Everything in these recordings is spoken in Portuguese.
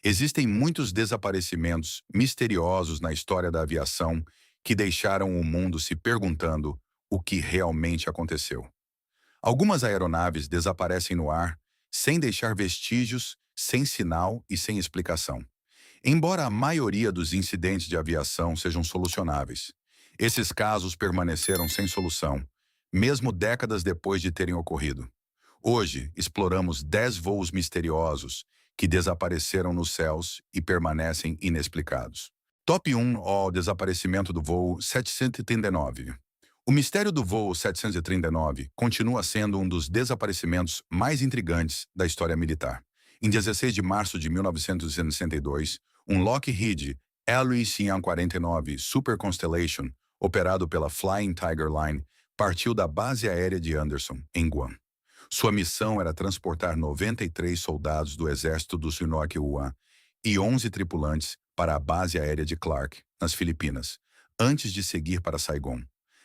Existem muitos desaparecimentos misteriosos na história da aviação que deixaram o mundo se perguntando o que realmente aconteceu. Algumas aeronaves desaparecem no ar sem deixar vestígios, sem sinal e sem explicação. Embora a maioria dos incidentes de aviação sejam solucionáveis, esses casos permaneceram sem solução, mesmo décadas depois de terem ocorrido. Hoje, exploramos 10 voos misteriosos que desapareceram nos céus e permanecem inexplicados. Top 1 ao desaparecimento do voo 739. O mistério do voo 739 continua sendo um dos desaparecimentos mais intrigantes da história militar. Em 16 de março de 1962, um Lockheed LEC-49 Super Constellation, operado pela Flying Tiger Line, partiu da base aérea de Anderson, em Guam. Sua missão era transportar 93 soldados do exército do Sinoak Uan e 11 tripulantes para a base aérea de Clark, nas Filipinas, antes de seguir para Saigon.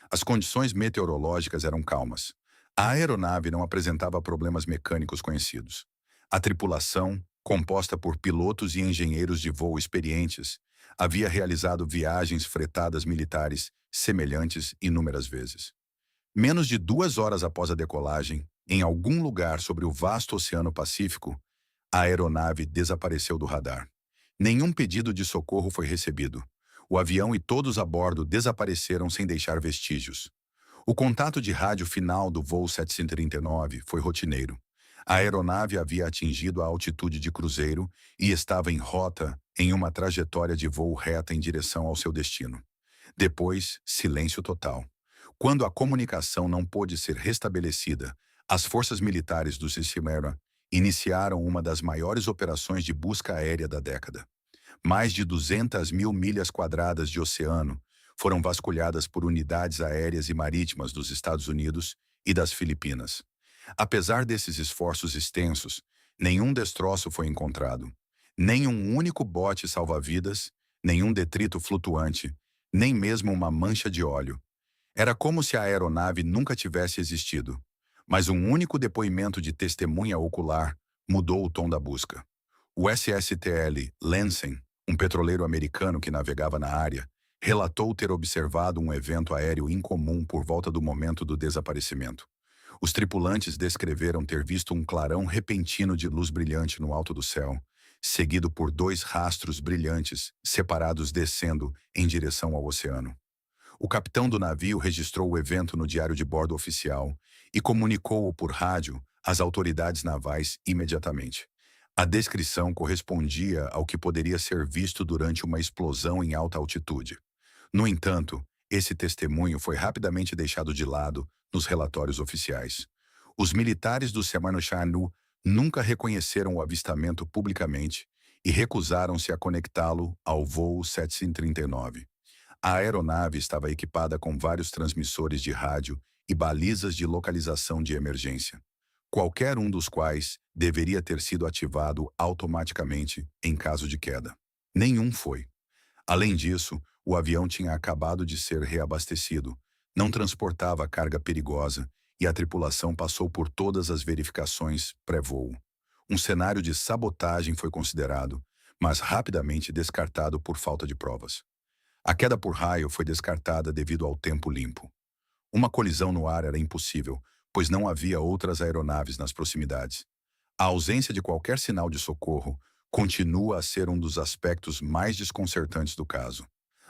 As condições meteorológicas eram calmas. A aeronave não apresentava problemas mecânicos conhecidos. A tripulação, composta por pilotos e engenheiros de voo experientes, havia realizado viagens fretadas militares semelhantes inúmeras vezes. Menos de 2 horas após a decolagem, em algum lugar sobre o vasto Oceano Pacífico, a aeronave desapareceu do radar. Nenhum pedido de socorro foi recebido. O avião e todos a bordo desapareceram sem deixar vestígios. O contato de rádio final do voo 739 foi rotineiro. A aeronave havia atingido a altitude de cruzeiro e estava em rota em uma trajetória de voo reta em direção ao seu destino. Depois, silêncio total. Quando a comunicação não pôde ser restabelecida, as forças militares do Sistema iniciaram uma das maiores operações de busca aérea da década. Mais de 200 mil milhas quadradas de oceano foram vasculhadas por unidades aéreas e marítimas dos Estados Unidos e das Filipinas. Apesar desses esforços extensos, nenhum destroço foi encontrado. Nem um único bote salva-vidas, nenhum detrito flutuante, nem mesmo uma mancha de óleo. Era como se a aeronave nunca tivesse existido. Mas um único depoimento de testemunha ocular mudou o tom da busca. O SSTL Lansing, um petroleiro americano que navegava na área, relatou ter observado um evento aéreo incomum por volta do momento do desaparecimento. Os tripulantes descreveram ter visto um clarão repentino de luz brilhante no alto do céu, seguido por 2 rastros brilhantes, separados descendo em direção ao oceano. O capitão do navio registrou o evento no diário de bordo oficial e comunicou-o por rádio às autoridades navais imediatamente. A descrição correspondia ao que poderia ser visto durante uma explosão em alta altitude. No entanto, esse testemunho foi rapidamente deixado de lado nos relatórios oficiais. Os militares do Semarnocharnu nunca reconheceram o avistamento publicamente e recusaram-se a conectá-lo ao voo 739. A aeronave estava equipada com vários transmissores de rádio e balizas de localização de emergência, qualquer um dos quais deveria ter sido ativado automaticamente em caso de queda. Nenhum foi. Além disso, o avião tinha acabado de ser reabastecido, não transportava carga perigosa e a tripulação passou por todas as verificações pré-voo. Um cenário de sabotagem foi considerado, mas rapidamente descartado por falta de provas. A queda por raio foi descartada devido ao tempo limpo. Uma colisão no ar era impossível, pois não havia outras aeronaves nas proximidades. A ausência de qualquer sinal de socorro continua a ser um dos aspectos mais desconcertantes do caso.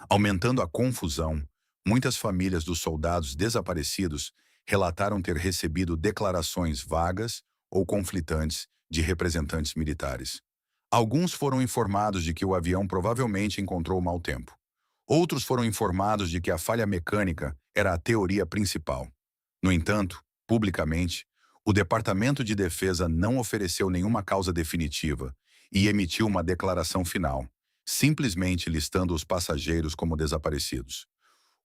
Aumentando a confusão, muitas famílias dos soldados desaparecidos relataram ter recebido declarações vagas ou conflitantes de representantes militares. Alguns foram informados de que o avião provavelmente encontrou mau tempo. Outros foram informados de que a falha mecânica era a teoria principal. No entanto, publicamente, o Departamento de Defesa não ofereceu nenhuma causa definitiva e emitiu uma declaração final, simplesmente listando os passageiros como desaparecidos.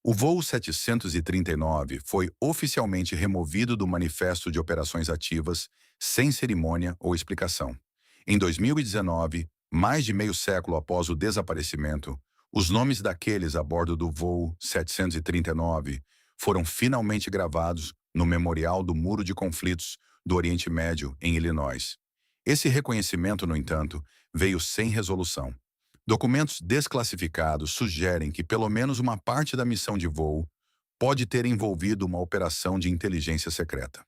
O voo 739 foi oficialmente removido do Manifesto de Operações Ativas, sem cerimônia ou explicação. Em 2019, mais de meio século após o desaparecimento, os nomes daqueles a bordo do voo 739 foram finalmente gravados no Memorial do Muro de Conflitos do Oriente Médio, em Illinois. Esse reconhecimento, no entanto, veio sem resolução. Documentos desclassificados sugerem que pelo menos uma parte da missão de voo pode ter envolvido uma operação de inteligência secreta.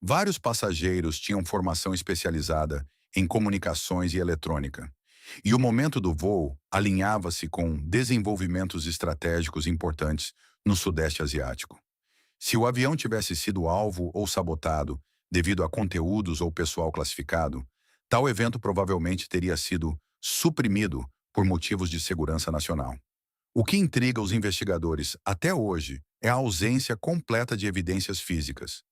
Vários passageiros tinham formação especializada em comunicações e eletrônica, e o momento do voo alinhava-se com desenvolvimentos estratégicos importantes no Sudeste Asiático. Se o avião tivesse sido alvo ou sabotado devido a conteúdos ou pessoal classificado, tal evento provavelmente teria sido suprimido por motivos de segurança nacional. O que intriga os investigadores até hoje é a ausência completa de evidências físicas.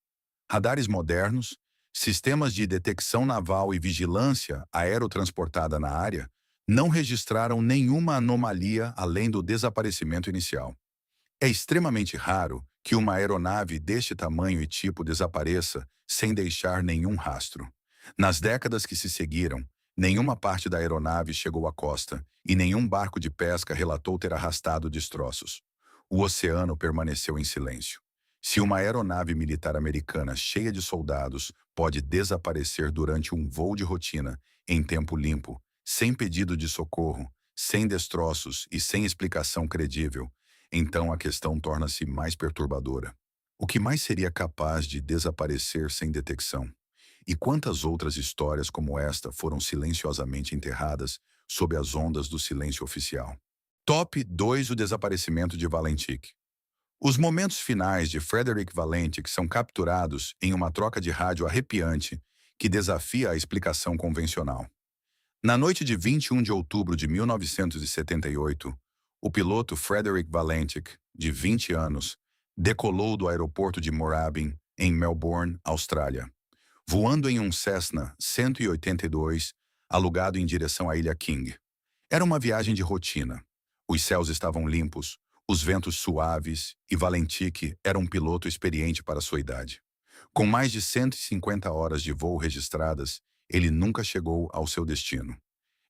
Radares modernos, sistemas de detecção naval e vigilância aerotransportada na área não registraram nenhuma anomalia além do desaparecimento inicial. É extremamente raro que uma aeronave deste tamanho e tipo desapareça sem deixar nenhum rastro. Nas décadas que se seguiram, nenhuma parte da aeronave chegou à costa e nenhum barco de pesca relatou ter arrastado destroços. O oceano permaneceu em silêncio. Se uma aeronave militar americana cheia de soldados pode desaparecer durante um voo de rotina, em tempo limpo, sem pedido de socorro, sem destroços e sem explicação credível, então a questão torna-se mais perturbadora. O que mais seria capaz de desaparecer sem detecção? E quantas outras histórias como esta foram silenciosamente enterradas sob as ondas do silêncio oficial? Top 2: O desaparecimento de Valentik. Os momentos finais de Frederick Valentik são capturados em uma troca de rádio arrepiante que desafia a explicação convencional. Na noite de 21 de outubro de 1978, o piloto Frederick Valentik, de 20 anos, decolou do aeroporto de Moorabbin, em Melbourne, Austrália, voando em um Cessna 182, alugado em direção à Ilha King. Era uma viagem de rotina. Os céus estavam limpos, os ventos suaves e Valentik era um piloto experiente para sua idade. Com mais de 150 horas de voo registradas, ele nunca chegou ao seu destino.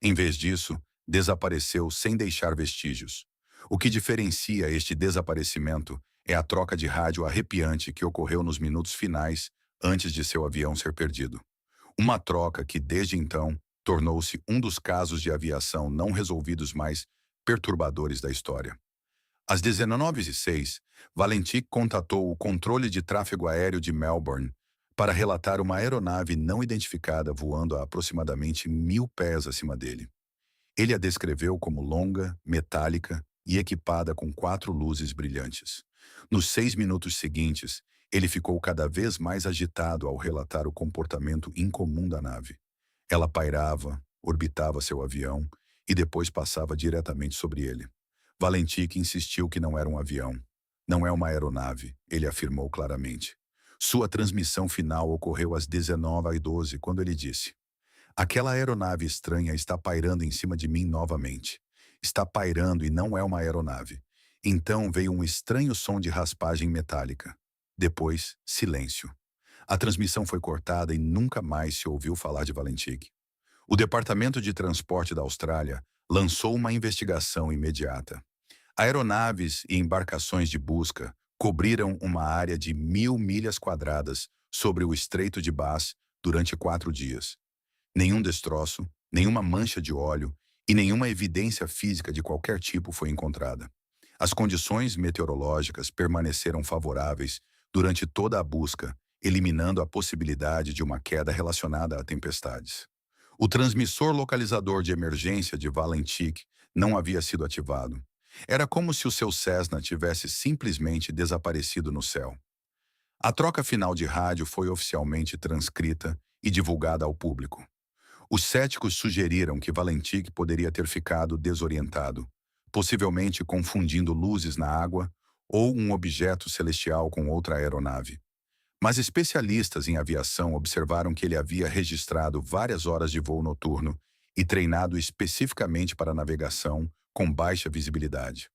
Em vez disso, desapareceu sem deixar vestígios. O que diferencia este desaparecimento é a troca de rádio arrepiante que ocorreu nos minutos finais antes de seu avião ser perdido. Uma troca que, desde então, tornou-se um dos casos de aviação não resolvidos mais perturbadores da história. Às 19h06, Valentik contatou o controle de tráfego aéreo de Melbourne para relatar uma aeronave não identificada voando a aproximadamente 1.000 pés acima dele. Ele a descreveu como longa, metálica e equipada com 4 luzes brilhantes. Nos 6 minutos seguintes, ele ficou cada vez mais agitado ao relatar o comportamento incomum da nave. Ela pairava, orbitava seu avião e depois passava diretamente sobre ele. Valentik insistiu que não era um avião. Não é uma aeronave, ele afirmou claramente. Sua transmissão final ocorreu às 19h12, quando ele disse: "Aquela aeronave estranha está pairando em cima de mim novamente. Está pairando e não é uma aeronave." Então veio um estranho som de raspagem metálica. Depois, silêncio. A transmissão foi cortada e nunca mais se ouviu falar de Valentik. O Departamento de Transporte da Austrália lançou uma investigação imediata. Aeronaves e embarcações de busca cobriram uma área de 1.000 milhas quadradas sobre o Estreito de Bass durante 4 dias. Nenhum destroço, nenhuma mancha de óleo e nenhuma evidência física de qualquer tipo foi encontrada. As condições meteorológicas permaneceram favoráveis durante toda a busca, eliminando a possibilidade de uma queda relacionada a tempestades. O transmissor localizador de emergência de Valentik não havia sido ativado. Era como se o seu Cessna tivesse simplesmente desaparecido no céu. A troca final de rádio foi oficialmente transcrita e divulgada ao público. Os céticos sugeriram que Valentik poderia ter ficado desorientado, possivelmente confundindo luzes na água ou um objeto celestial com outra aeronave. Mas especialistas em aviação observaram que ele havia registrado várias horas de voo noturno e treinado especificamente para navegação com baixa visibilidade.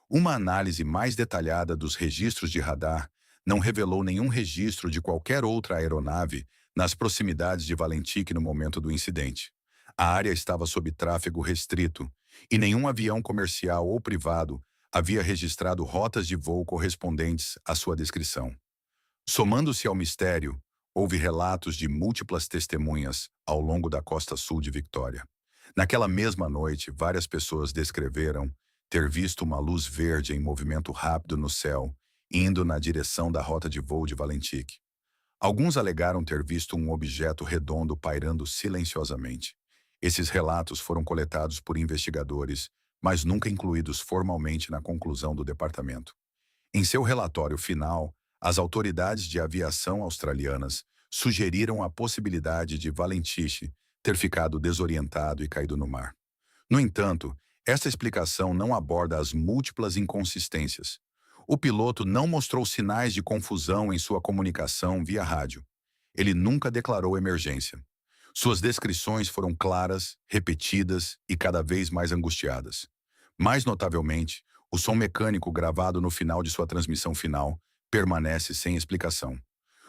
Uma análise mais detalhada dos registros de radar não revelou nenhum registro de qualquer outra aeronave nas proximidades de Valentik no momento do incidente. A área estava sob tráfego restrito e nenhum avião comercial ou privado havia registrado rotas de voo correspondentes à sua descrição. Somando-se ao mistério, houve relatos de múltiplas testemunhas ao longo da costa sul de Victoria. Naquela mesma noite, várias pessoas descreveram ter visto uma luz verde em movimento rápido no céu, indo na direção da rota de voo de Valentique. Alguns alegaram ter visto um objeto redondo pairando silenciosamente. Esses relatos foram coletados por investigadores, mas nunca incluídos formalmente na conclusão do departamento. Em seu relatório final, as autoridades de aviação australianas sugeriram a possibilidade de Valentiche ter ficado desorientado e caído no mar. No entanto, esta explicação não aborda as múltiplas inconsistências. O piloto não mostrou sinais de confusão em sua comunicação via rádio. Ele nunca declarou emergência. Suas descrições foram claras, repetidas e cada vez mais angustiadas. Mais notavelmente, o som mecânico gravado no final de sua transmissão final permanece sem explicação.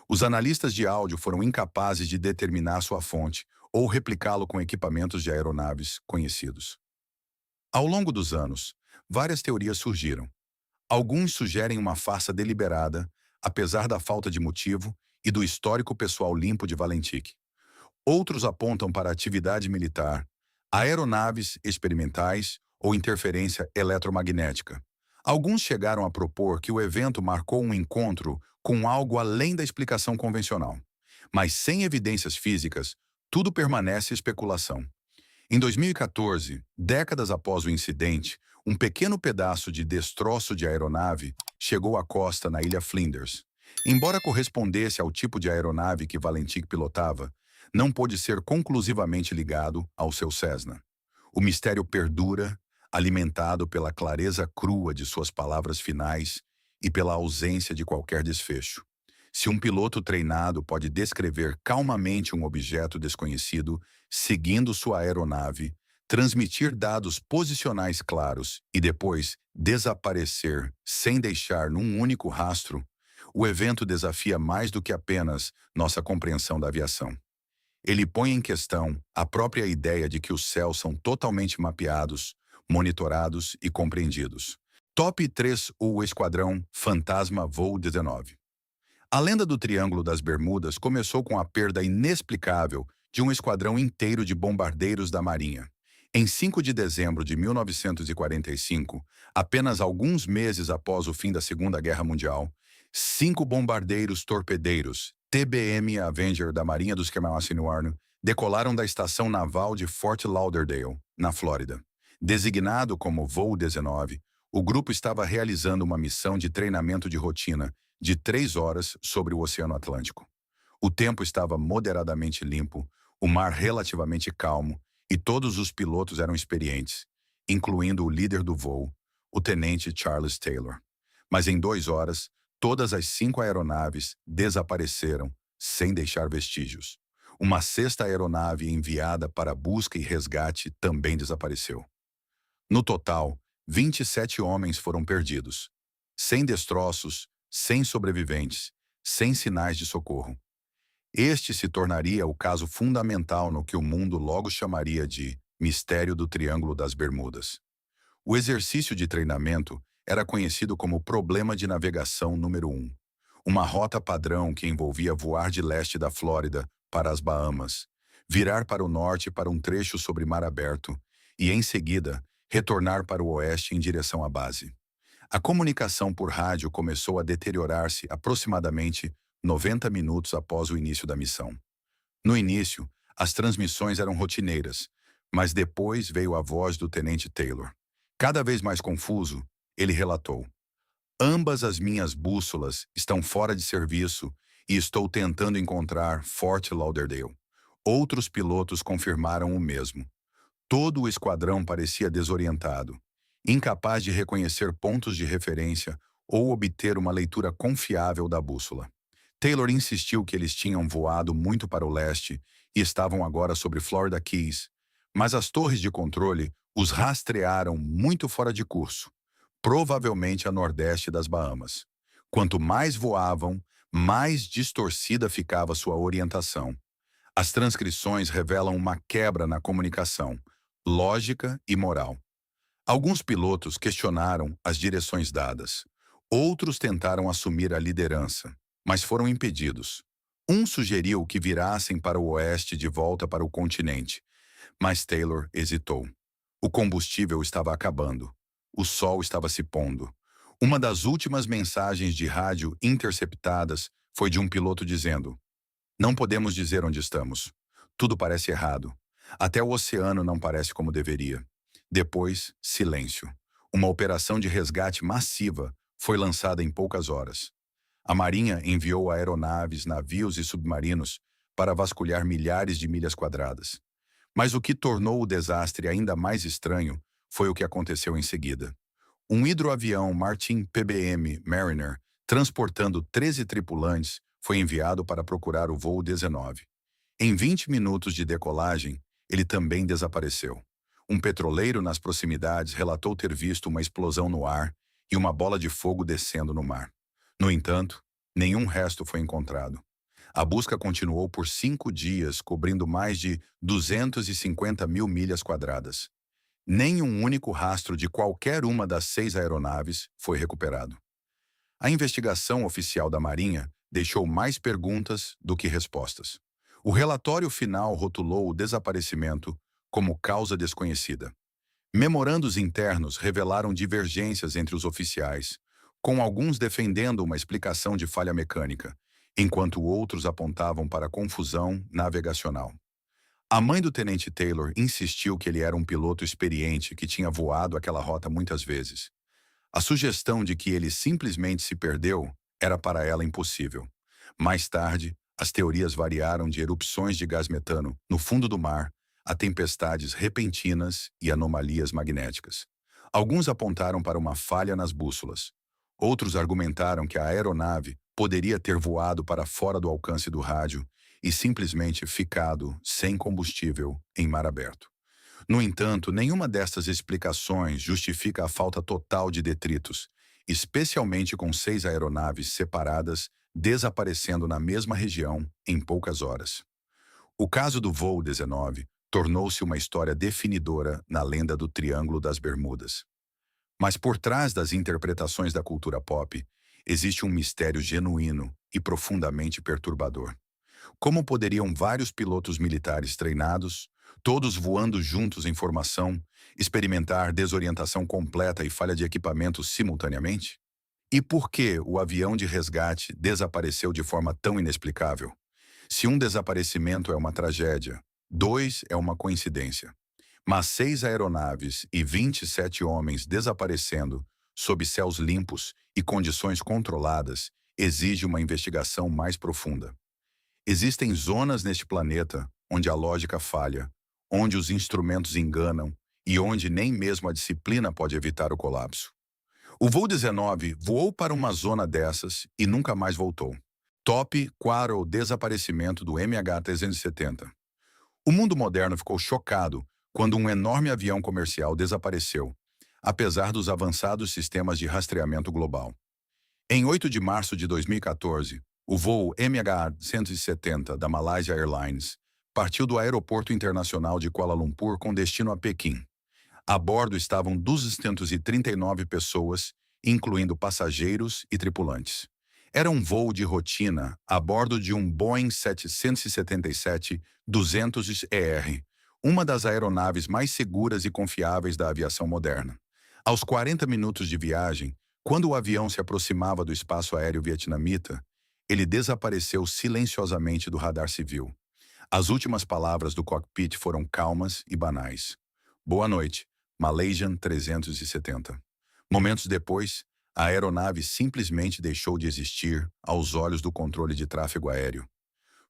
Os analistas de áudio foram incapazes de determinar sua fonte ou replicá-lo com equipamentos de aeronaves conhecidos. Ao longo dos anos, várias teorias surgiram. Alguns sugerem uma farsa deliberada, apesar da falta de motivo e do histórico pessoal limpo de Valentique. Outros apontam para atividade militar, aeronaves experimentais ou interferência eletromagnética. Alguns chegaram a propor que o evento marcou um encontro com algo além da explicação convencional. Mas sem evidências físicas, tudo permanece especulação. Em 2014, décadas após o incidente, um pequeno pedaço de destroço de aeronave chegou à costa na ilha Flinders. Embora correspondesse ao tipo de aeronave que Valentique pilotava, não pôde ser conclusivamente ligado ao seu Cessna. O mistério perdura, alimentado pela clareza crua de suas palavras finais e pela ausência de qualquer desfecho. Se um piloto treinado pode descrever calmamente um objeto desconhecido, seguindo sua aeronave, transmitir dados posicionais claros e depois desaparecer sem deixar num único rastro, o evento desafia mais do que apenas nossa compreensão da aviação. Ele põe em questão a própria ideia de que os céus são totalmente mapeados, monitorados e compreendidos. Top 3: o Esquadrão Fantasma Voo 19. A lenda do Triângulo das Bermudas começou com a perda inexplicável de um esquadrão inteiro de bombardeiros da Marinha. Em 5 de dezembro de 1945, apenas alguns meses após o fim da Segunda Guerra Mundial, 5 bombardeiros torpedeiros, TBM Avenger da Marinha dos Kemalaciniwar, decolaram da estação naval de Fort Lauderdale, na Flórida. Designado como Voo 19, o grupo estava realizando uma missão de treinamento de rotina de 3 horas sobre o Oceano Atlântico. O tempo estava moderadamente limpo, o mar relativamente calmo e todos os pilotos eram experientes, incluindo o líder do voo, o tenente Charles Taylor. Mas em 2 horas, todas as 5 aeronaves desapareceram, sem deixar vestígios. Uma 6ª aeronave enviada para busca e resgate também desapareceu. No total, 27 homens foram perdidos. Sem destroços, sem sobreviventes, sem sinais de socorro. Este se tornaria o caso fundamental no que o mundo logo chamaria de Mistério do Triângulo das Bermudas. O exercício de treinamento era conhecido como Problema de Navegação número 1, uma rota padrão que envolvia voar de leste da Flórida para as Bahamas, virar para o norte para um trecho sobre mar aberto e, em seguida, retornar para o oeste em direção à base. A comunicação por rádio começou a deteriorar-se aproximadamente 90 minutos após o início da missão. No início, as transmissões eram rotineiras, mas depois veio a voz do tenente Taylor. Cada vez mais confuso, ele relatou: "Ambas as minhas bússolas estão fora de serviço e estou tentando encontrar Fort Lauderdale." Outros pilotos confirmaram o mesmo. Todo o esquadrão parecia desorientado, incapaz de reconhecer pontos de referência ou obter uma leitura confiável da bússola. Taylor insistiu que eles tinham voado muito para o leste e estavam agora sobre Florida Keys, mas as torres de controle os rastrearam muito fora de curso, provavelmente a nordeste das Bahamas. Quanto mais voavam, mais distorcida ficava sua orientação. As transcrições revelam uma quebra na comunicação, lógica e moral. Alguns pilotos questionaram as direções dadas. Outros tentaram assumir a liderança, mas foram impedidos. Um sugeriu que virassem para o oeste de volta para o continente, mas Taylor hesitou. O combustível estava acabando. O sol estava se pondo. Uma das últimas mensagens de rádio interceptadas foi de um piloto dizendo: "Não podemos dizer onde estamos. Tudo parece errado. Até o oceano não parece como deveria." Depois, silêncio. Uma operação de resgate massiva foi lançada em poucas horas. A Marinha enviou aeronaves, navios e submarinos para vasculhar milhares de milhas quadradas. Mas o que tornou o desastre ainda mais estranho foi o que aconteceu em seguida. Um hidroavião Martin PBM Mariner, transportando 13 tripulantes, foi enviado para procurar o voo 19. Em 20 minutos de decolagem, ele também desapareceu. Um petroleiro nas proximidades relatou ter visto uma explosão no ar e uma bola de fogo descendo no mar. No entanto, nenhum resto foi encontrado. A busca continuou por 5 dias, cobrindo mais de 250 mil milhas quadradas. Nem um único rastro de qualquer uma das 6 aeronaves foi recuperado. A investigação oficial da Marinha deixou mais perguntas do que respostas. O relatório final rotulou o desaparecimento como causa desconhecida. Memorandos internos revelaram divergências entre os oficiais, com alguns defendendo uma explicação de falha mecânica, enquanto outros apontavam para confusão navegacional. A mãe do tenente Taylor insistiu que ele era um piloto experiente que tinha voado aquela rota muitas vezes. A sugestão de que ele simplesmente se perdeu era para ela impossível. Mais tarde, as teorias variaram de erupções de gás metano no fundo do mar a tempestades repentinas e anomalias magnéticas. Alguns apontaram para uma falha nas bússolas. Outros argumentaram que a aeronave poderia ter voado para fora do alcance do rádio e simplesmente ficado sem combustível em mar aberto. No entanto, nenhuma destas explicações justifica a falta total de detritos, especialmente com 6 aeronaves separadas desaparecendo na mesma região em poucas horas. O caso do voo 19 tornou-se uma história definidora na lenda do Triângulo das Bermudas. Mas por trás das interpretações da cultura pop, existe um mistério genuíno e profundamente perturbador. Como poderiam vários pilotos militares treinados, todos voando juntos em formação, experimentar desorientação completa e falha de equipamento simultaneamente? E por que o avião de resgate desapareceu de forma tão inexplicável? Se um desaparecimento é uma tragédia, 2 é uma coincidência. Mas 6 aeronaves e 27 homens desaparecendo sob céus limpos e condições controladas exige uma investigação mais profunda. Existem zonas neste planeta onde a lógica falha, onde os instrumentos enganam e onde nem mesmo a disciplina pode evitar o colapso. O voo 19 voou para uma zona dessas e nunca mais voltou. Top qual o desaparecimento do MH-370. O mundo moderno ficou chocado quando um enorme avião comercial desapareceu, apesar dos avançados sistemas de rastreamento global. Em 8 de março de 2014, o voo MH-170 da Malaysia Airlines partiu do Aeroporto Internacional de Kuala Lumpur com destino a Pequim. A bordo estavam 239 pessoas, incluindo passageiros e tripulantes. Era um voo de rotina a bordo de um Boeing 777-200ER, uma das aeronaves mais seguras e confiáveis da aviação moderna. Aos 40 minutos de viagem, quando o avião se aproximava do espaço aéreo vietnamita, ele desapareceu silenciosamente do radar civil. As últimas palavras do cockpit foram calmas e banais. "Boa noite, Malaysian 370." Momentos depois, a aeronave simplesmente deixou de existir aos olhos do controle de tráfego aéreo.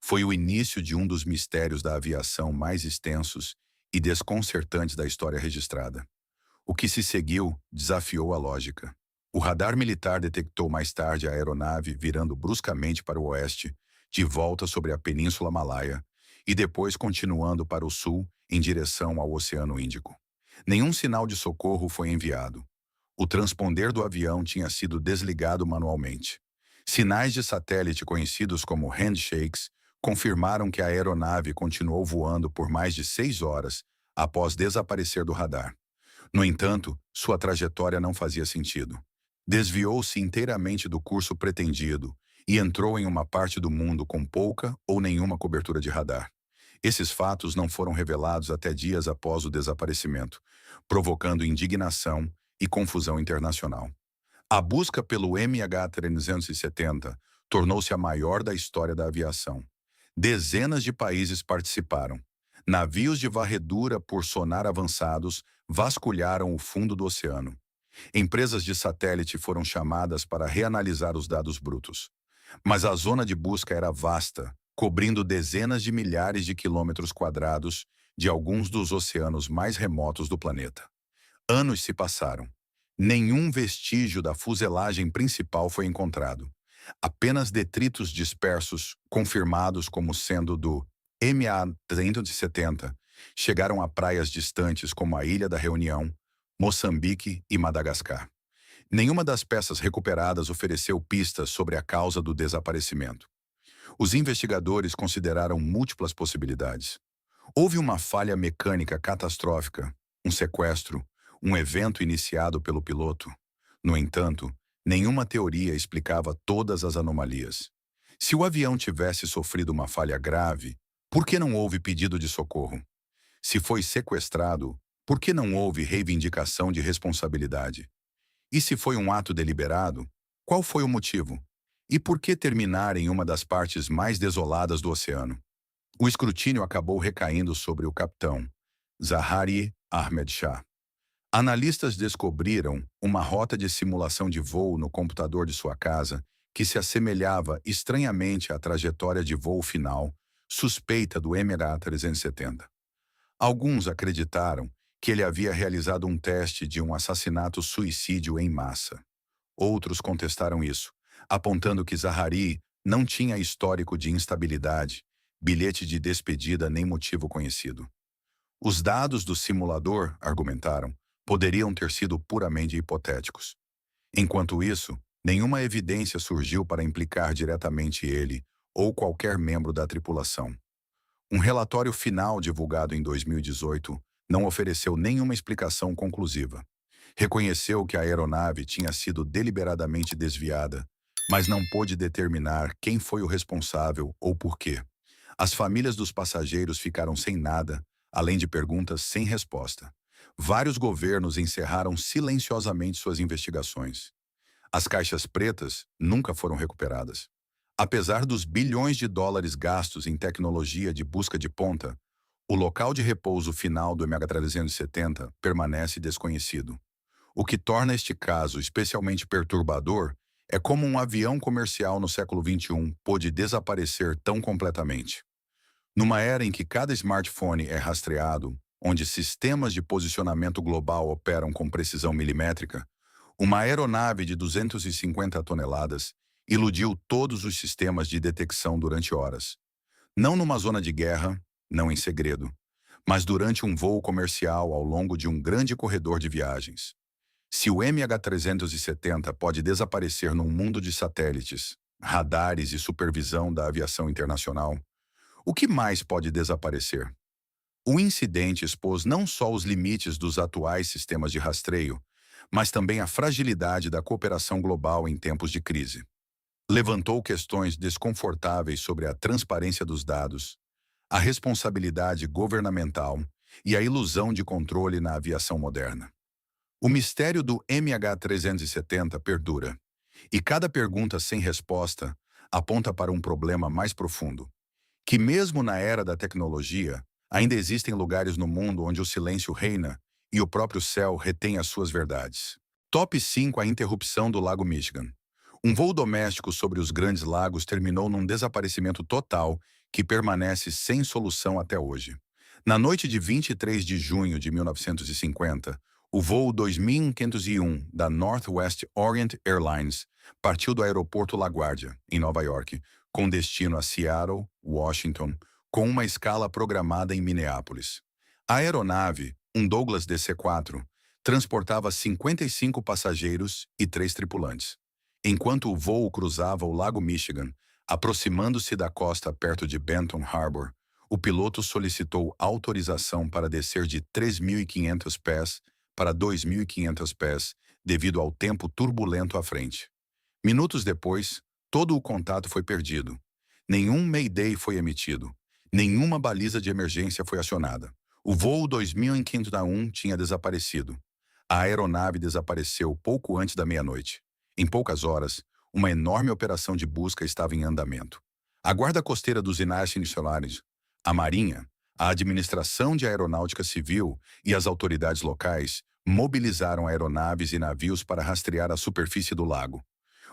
Foi o início de um dos mistérios da aviação mais extensos e desconcertantes da história registrada. O que se seguiu desafiou a lógica. O radar militar detectou mais tarde a aeronave virando bruscamente para o oeste, de volta sobre a Península Malaia, e depois continuando para o sul, em direção ao Oceano Índico. Nenhum sinal de socorro foi enviado. O transponder do avião tinha sido desligado manualmente. Sinais de satélite conhecidos como handshakes confirmaram que a aeronave continuou voando por mais de 6 horas após desaparecer do radar. No entanto, sua trajetória não fazia sentido. Desviou-se inteiramente do curso pretendido e entrou em uma parte do mundo com pouca ou nenhuma cobertura de radar. Esses fatos não foram revelados até dias após o desaparecimento, provocando indignação e confusão internacional. A busca pelo MH370 tornou-se a maior da história da aviação. Dezenas de países participaram. Navios de varredura por sonar avançados vasculharam o fundo do oceano. Empresas de satélite foram chamadas para reanalisar os dados brutos. Mas a zona de busca era vasta, cobrindo dezenas de milhares de quilômetros quadrados de alguns dos oceanos mais remotos do planeta. Anos se passaram. Nenhum vestígio da fuselagem principal foi encontrado. Apenas detritos dispersos, confirmados como sendo do MA-370, chegaram a praias distantes como a Ilha da Reunião, Moçambique e Madagascar. Nenhuma das peças recuperadas ofereceu pistas sobre a causa do desaparecimento. Os investigadores consideraram múltiplas possibilidades. Houve uma falha mecânica catastrófica, um sequestro, um evento iniciado pelo piloto. No entanto, nenhuma teoria explicava todas as anomalias. Se o avião tivesse sofrido uma falha grave, por que não houve pedido de socorro? Se foi sequestrado, por que não houve reivindicação de responsabilidade? E se foi um ato deliberado, qual foi o motivo? E por que terminar em uma das partes mais desoladas do oceano? O escrutínio acabou recaindo sobre o capitão Zaharie Ahmed Shah. Analistas descobriram uma rota de simulação de voo no computador de sua casa que se assemelhava estranhamente à trajetória de voo final suspeita do MH370. Alguns acreditaram que ele havia realizado um teste de um assassinato-suicídio em massa. Outros contestaram isso, apontando que Zaharie não tinha histórico de instabilidade, bilhete de despedida nem motivo conhecido. Os dados do simulador, argumentaram, poderiam ter sido puramente hipotéticos. Enquanto isso, nenhuma evidência surgiu para implicar diretamente ele ou qualquer membro da tripulação. Um relatório final divulgado em 2018 não ofereceu nenhuma explicação conclusiva. Reconheceu que a aeronave tinha sido deliberadamente desviada, mas não pôde determinar quem foi o responsável ou por quê. As famílias dos passageiros ficaram sem nada, além de perguntas sem resposta. Vários governos encerraram silenciosamente suas investigações. As caixas pretas nunca foram recuperadas. Apesar dos bilhões de dólares gastos em tecnologia de busca de ponta, o local de repouso final do MH370 permanece desconhecido. O que torna este caso especialmente perturbador é como um avião comercial no século XXI pôde desaparecer tão completamente. Numa era em que cada smartphone é rastreado, onde sistemas de posicionamento global operam com precisão milimétrica, uma aeronave de 250 toneladas iludiu todos os sistemas de detecção durante horas. Não numa zona de guerra, não em segredo, mas durante um voo comercial ao longo de um grande corredor de viagens. Se o MH370 pode desaparecer num mundo de satélites, radares e supervisão da aviação internacional, o que mais pode desaparecer? O incidente expôs não só os limites dos atuais sistemas de rastreio, mas também a fragilidade da cooperação global em tempos de crise. Levantou questões desconfortáveis sobre a transparência dos dados, a responsabilidade governamental e a ilusão de controle na aviação moderna. O mistério do MH370 perdura, e cada pergunta sem resposta aponta para um problema mais profundo, que mesmo na era da tecnologia, ainda existem lugares no mundo onde o silêncio reina e o próprio céu retém as suas verdades. Top 5: a interrupção do Lago Michigan. Um voo doméstico sobre os Grandes Lagos terminou num desaparecimento total que permanece sem solução até hoje. Na noite de 23 de junho de 1950, o voo 2501 da Northwest Orient Airlines partiu do aeroporto LaGuardia, em Nova York, com destino a Seattle, Washington, com uma escala programada em Minneapolis. A aeronave, um Douglas DC-4, transportava 55 passageiros e 3 tripulantes. Enquanto o voo cruzava o Lago Michigan, aproximando-se da costa perto de Benton Harbor, o piloto solicitou autorização para descer de 3.500 pés para 2.500 pés, devido ao tempo turbulento à frente. Minutos depois, Todo o contato foi perdido. Nenhum Mayday foi emitido. Nenhuma baliza de emergência foi acionada. O voo 2501 tinha desaparecido. A aeronave desapareceu pouco antes da meia-noite. Em poucas horas, uma enorme operação de busca estava em andamento. A Guarda Costeira dos United Solares, a Marinha, a Administração de Aeronáutica Civil e as autoridades locais mobilizaram aeronaves e navios para rastrear a superfície do lago.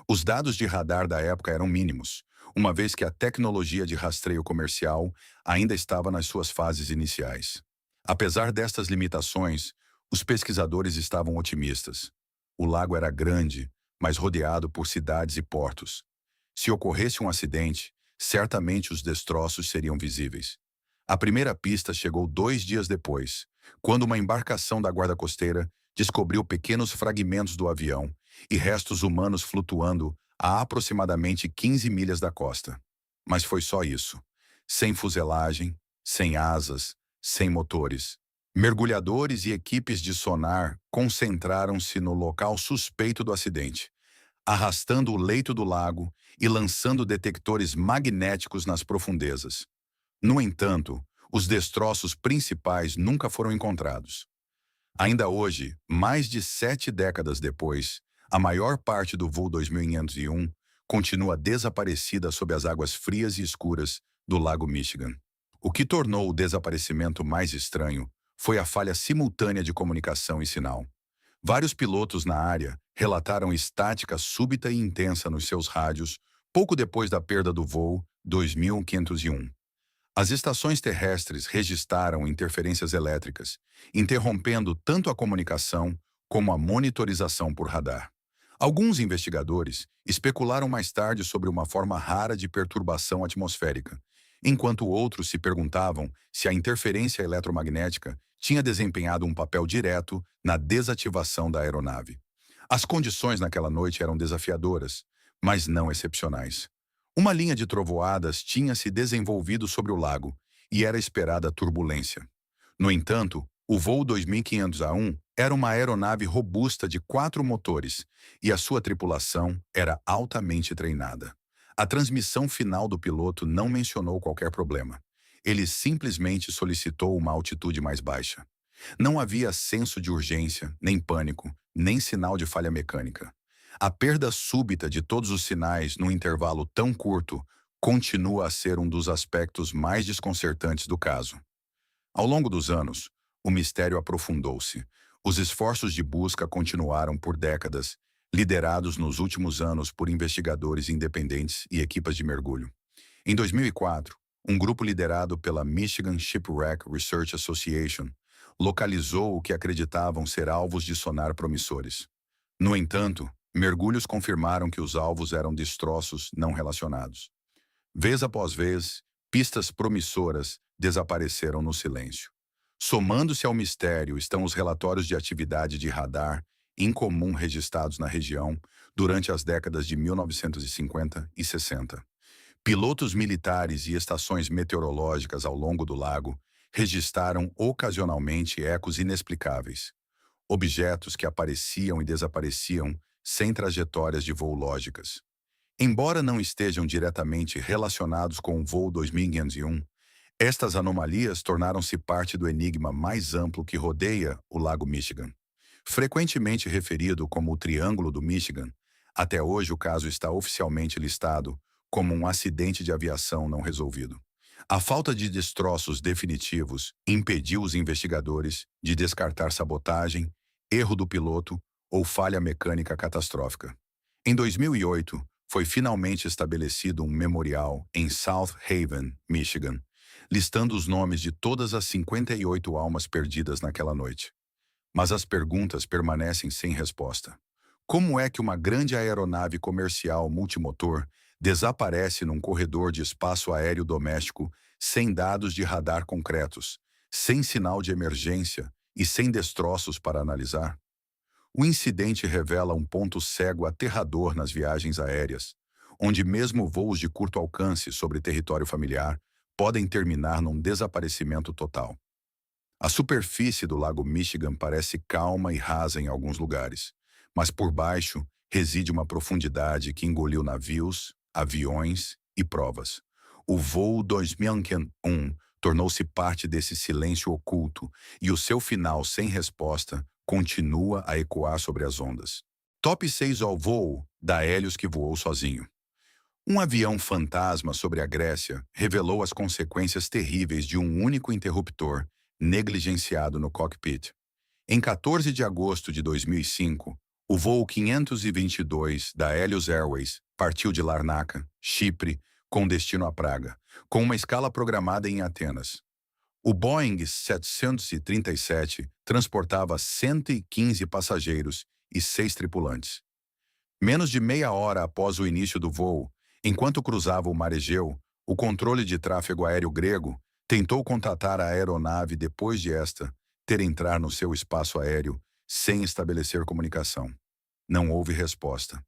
Os dados de radar da época eram mínimos, uma vez que a tecnologia de rastreio comercial ainda estava nas suas fases iniciais. Apesar destas limitações, os pesquisadores estavam otimistas. O lago era grande, mas rodeado por cidades e portos. Se ocorresse um acidente, certamente os destroços seriam visíveis. A primeira pista chegou 2 dias depois, quando uma embarcação da Guarda Costeira descobriu pequenos fragmentos do avião e restos humanos flutuando a aproximadamente 15 milhas da costa. Mas foi só isso. Sem fuselagem, sem asas, sem motores. Mergulhadores e equipes de sonar concentraram-se no local suspeito do acidente, arrastando o leito do lago e lançando detectores magnéticos nas profundezas. No entanto, os destroços principais nunca foram encontrados. Ainda hoje, mais de 7 décadas depois, a maior parte do voo 2501 continua desaparecida sob as águas frias e escuras do Lago Michigan. O que tornou o desaparecimento mais estranho foi a falha simultânea de comunicação e sinal. Vários pilotos na área relataram estática súbita e intensa nos seus rádios pouco depois da perda do voo 2501. As estações terrestres registraram interferências elétricas, interrompendo tanto a comunicação como a monitorização por radar. Alguns investigadores especularam mais tarde sobre uma forma rara de perturbação atmosférica, enquanto outros se perguntavam se a interferência eletromagnética tinha desempenhado um papel direto na desativação da aeronave. As condições naquela noite eram desafiadoras, mas não excepcionais. Uma linha de trovoadas tinha se desenvolvido sobre o lago e era esperada turbulência. No entanto, o voo 2501 era uma aeronave robusta de 4 motores e a sua tripulação era altamente treinada. A transmissão final do piloto não mencionou qualquer problema. Ele simplesmente solicitou uma altitude mais baixa. Não havia senso de urgência, nem pânico, nem sinal de falha mecânica. A perda súbita de todos os sinais num intervalo tão curto continua a ser um dos aspectos mais desconcertantes do caso. Ao longo dos anos, o mistério aprofundou-se. Os esforços de busca continuaram por décadas, liderados nos últimos anos por investigadores independentes e equipas de mergulho. Em 2004, um grupo liderado pela Michigan Shipwreck Research Association localizou o que acreditavam ser alvos de sonar promissores. No entanto, mergulhos confirmaram que os alvos eram destroços não relacionados. Vez após vez, pistas promissoras desapareceram no silêncio. Somando-se ao mistério estão os relatórios de atividade de radar incomum registrados na região durante as décadas de 1950 e 60. Pilotos militares e estações meteorológicas ao longo do lago registraram ocasionalmente ecos inexplicáveis. Objetos que apareciam e desapareciam sem trajetórias de voo lógicas. Embora não estejam diretamente relacionados com o voo 2501, estas anomalias tornaram-se parte do enigma mais amplo que rodeia o Lago Michigan. Frequentemente referido como o Triângulo do Michigan, até hoje o caso está oficialmente listado como um acidente de aviação não resolvido. A falta de destroços definitivos impediu os investigadores de descartar sabotagem, erro do piloto ou falha mecânica catastrófica. Em 2008, foi finalmente estabelecido um memorial em South Haven, Michigan, listando os nomes de todas as 58 almas perdidas naquela noite. Mas as perguntas permanecem sem resposta. Como é que uma grande aeronave comercial multimotor desaparece num corredor de espaço aéreo doméstico sem dados de radar concretos, sem sinal de emergência e sem destroços para analisar? O incidente revela um ponto cego aterrador nas viagens aéreas, onde mesmo voos de curto alcance sobre território familiar podem terminar num desaparecimento total. A superfície do Lago Michigan parece calma e rasa em alguns lugares, mas por baixo reside uma profundidade que engoliu navios, aviões e provas. O voo 2001 tornou-se parte desse silêncio oculto e o seu final sem resposta continua a ecoar sobre as ondas. Top 6 ao voo da Hélios que voou sozinho. Um avião fantasma sobre a Grécia revelou as consequências terríveis de um único interruptor negligenciado no cockpit. Em 14 de agosto de 2005, o voo 522 da Helios Airways partiu de Larnaca, Chipre, com destino a Praga, com uma escala programada em Atenas. O Boeing 737 transportava 115 passageiros e 6 tripulantes. Menos de meia hora após o início do voo, enquanto cruzava o Mar Egeu, o controle de tráfego aéreo grego tentou contatar a aeronave depois de esta ter entrar no seu espaço aéreo sem estabelecer comunicação. Não houve resposta.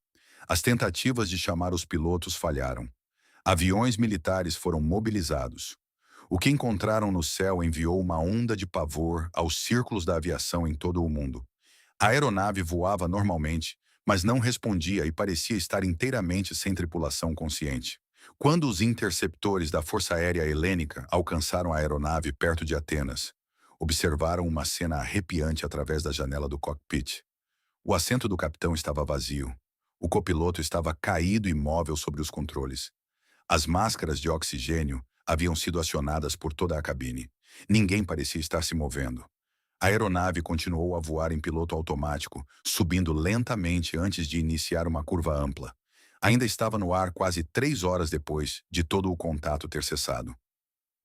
As tentativas de chamar os pilotos falharam. Aviões militares foram mobilizados. O que encontraram no céu enviou uma onda de pavor aos círculos da aviação em todo o mundo. A aeronave voava normalmente, mas não respondia e parecia estar inteiramente sem tripulação consciente. Quando os interceptores da Força Aérea Helênica alcançaram a aeronave perto de Atenas, observaram uma cena arrepiante através da janela do cockpit. O assento do capitão estava vazio. O copiloto estava caído imóvel sobre os controles. As máscaras de oxigênio haviam sido acionadas por toda a cabine. Ninguém parecia estar se movendo. A aeronave continuou a voar em piloto automático, subindo lentamente antes de iniciar uma curva ampla. Ainda estava no ar quase 3 horas depois de todo o contato ter cessado.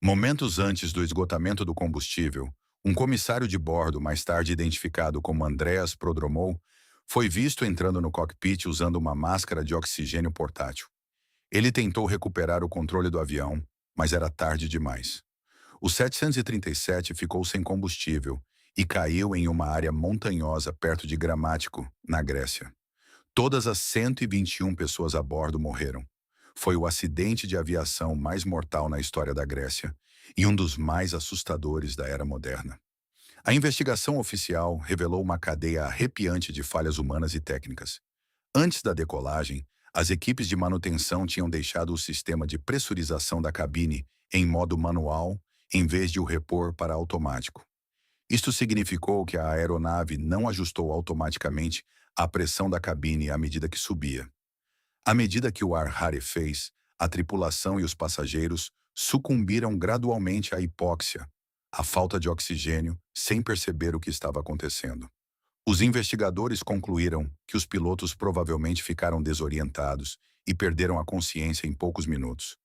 Momentos antes do esgotamento do combustível, um comissário de bordo, mais tarde identificado como Andreas Prodromou, foi visto entrando no cockpit usando uma máscara de oxigênio portátil. Ele tentou recuperar o controle do avião, mas era tarde demais. O 737 ficou sem combustível e caiu em uma área montanhosa perto de Gramático, na Grécia. Todas as 121 pessoas a bordo morreram. Foi o acidente de aviação mais mortal na história da Grécia e um dos mais assustadores da era moderna. A investigação oficial revelou uma cadeia arrepiante de falhas humanas e técnicas. Antes da decolagem, as equipes de manutenção tinham deixado o sistema de pressurização da cabine em modo manual, em vez de o repor para automático. Isto significou que a aeronave não ajustou automaticamente a pressão da cabine à medida que subia. À medida que o ar rarefez, a tripulação e os passageiros sucumbiram gradualmente à hipóxia, à falta de oxigênio, sem perceber o que estava acontecendo. Os investigadores concluíram que os pilotos provavelmente ficaram desorientados e perderam a consciência em poucos minutos.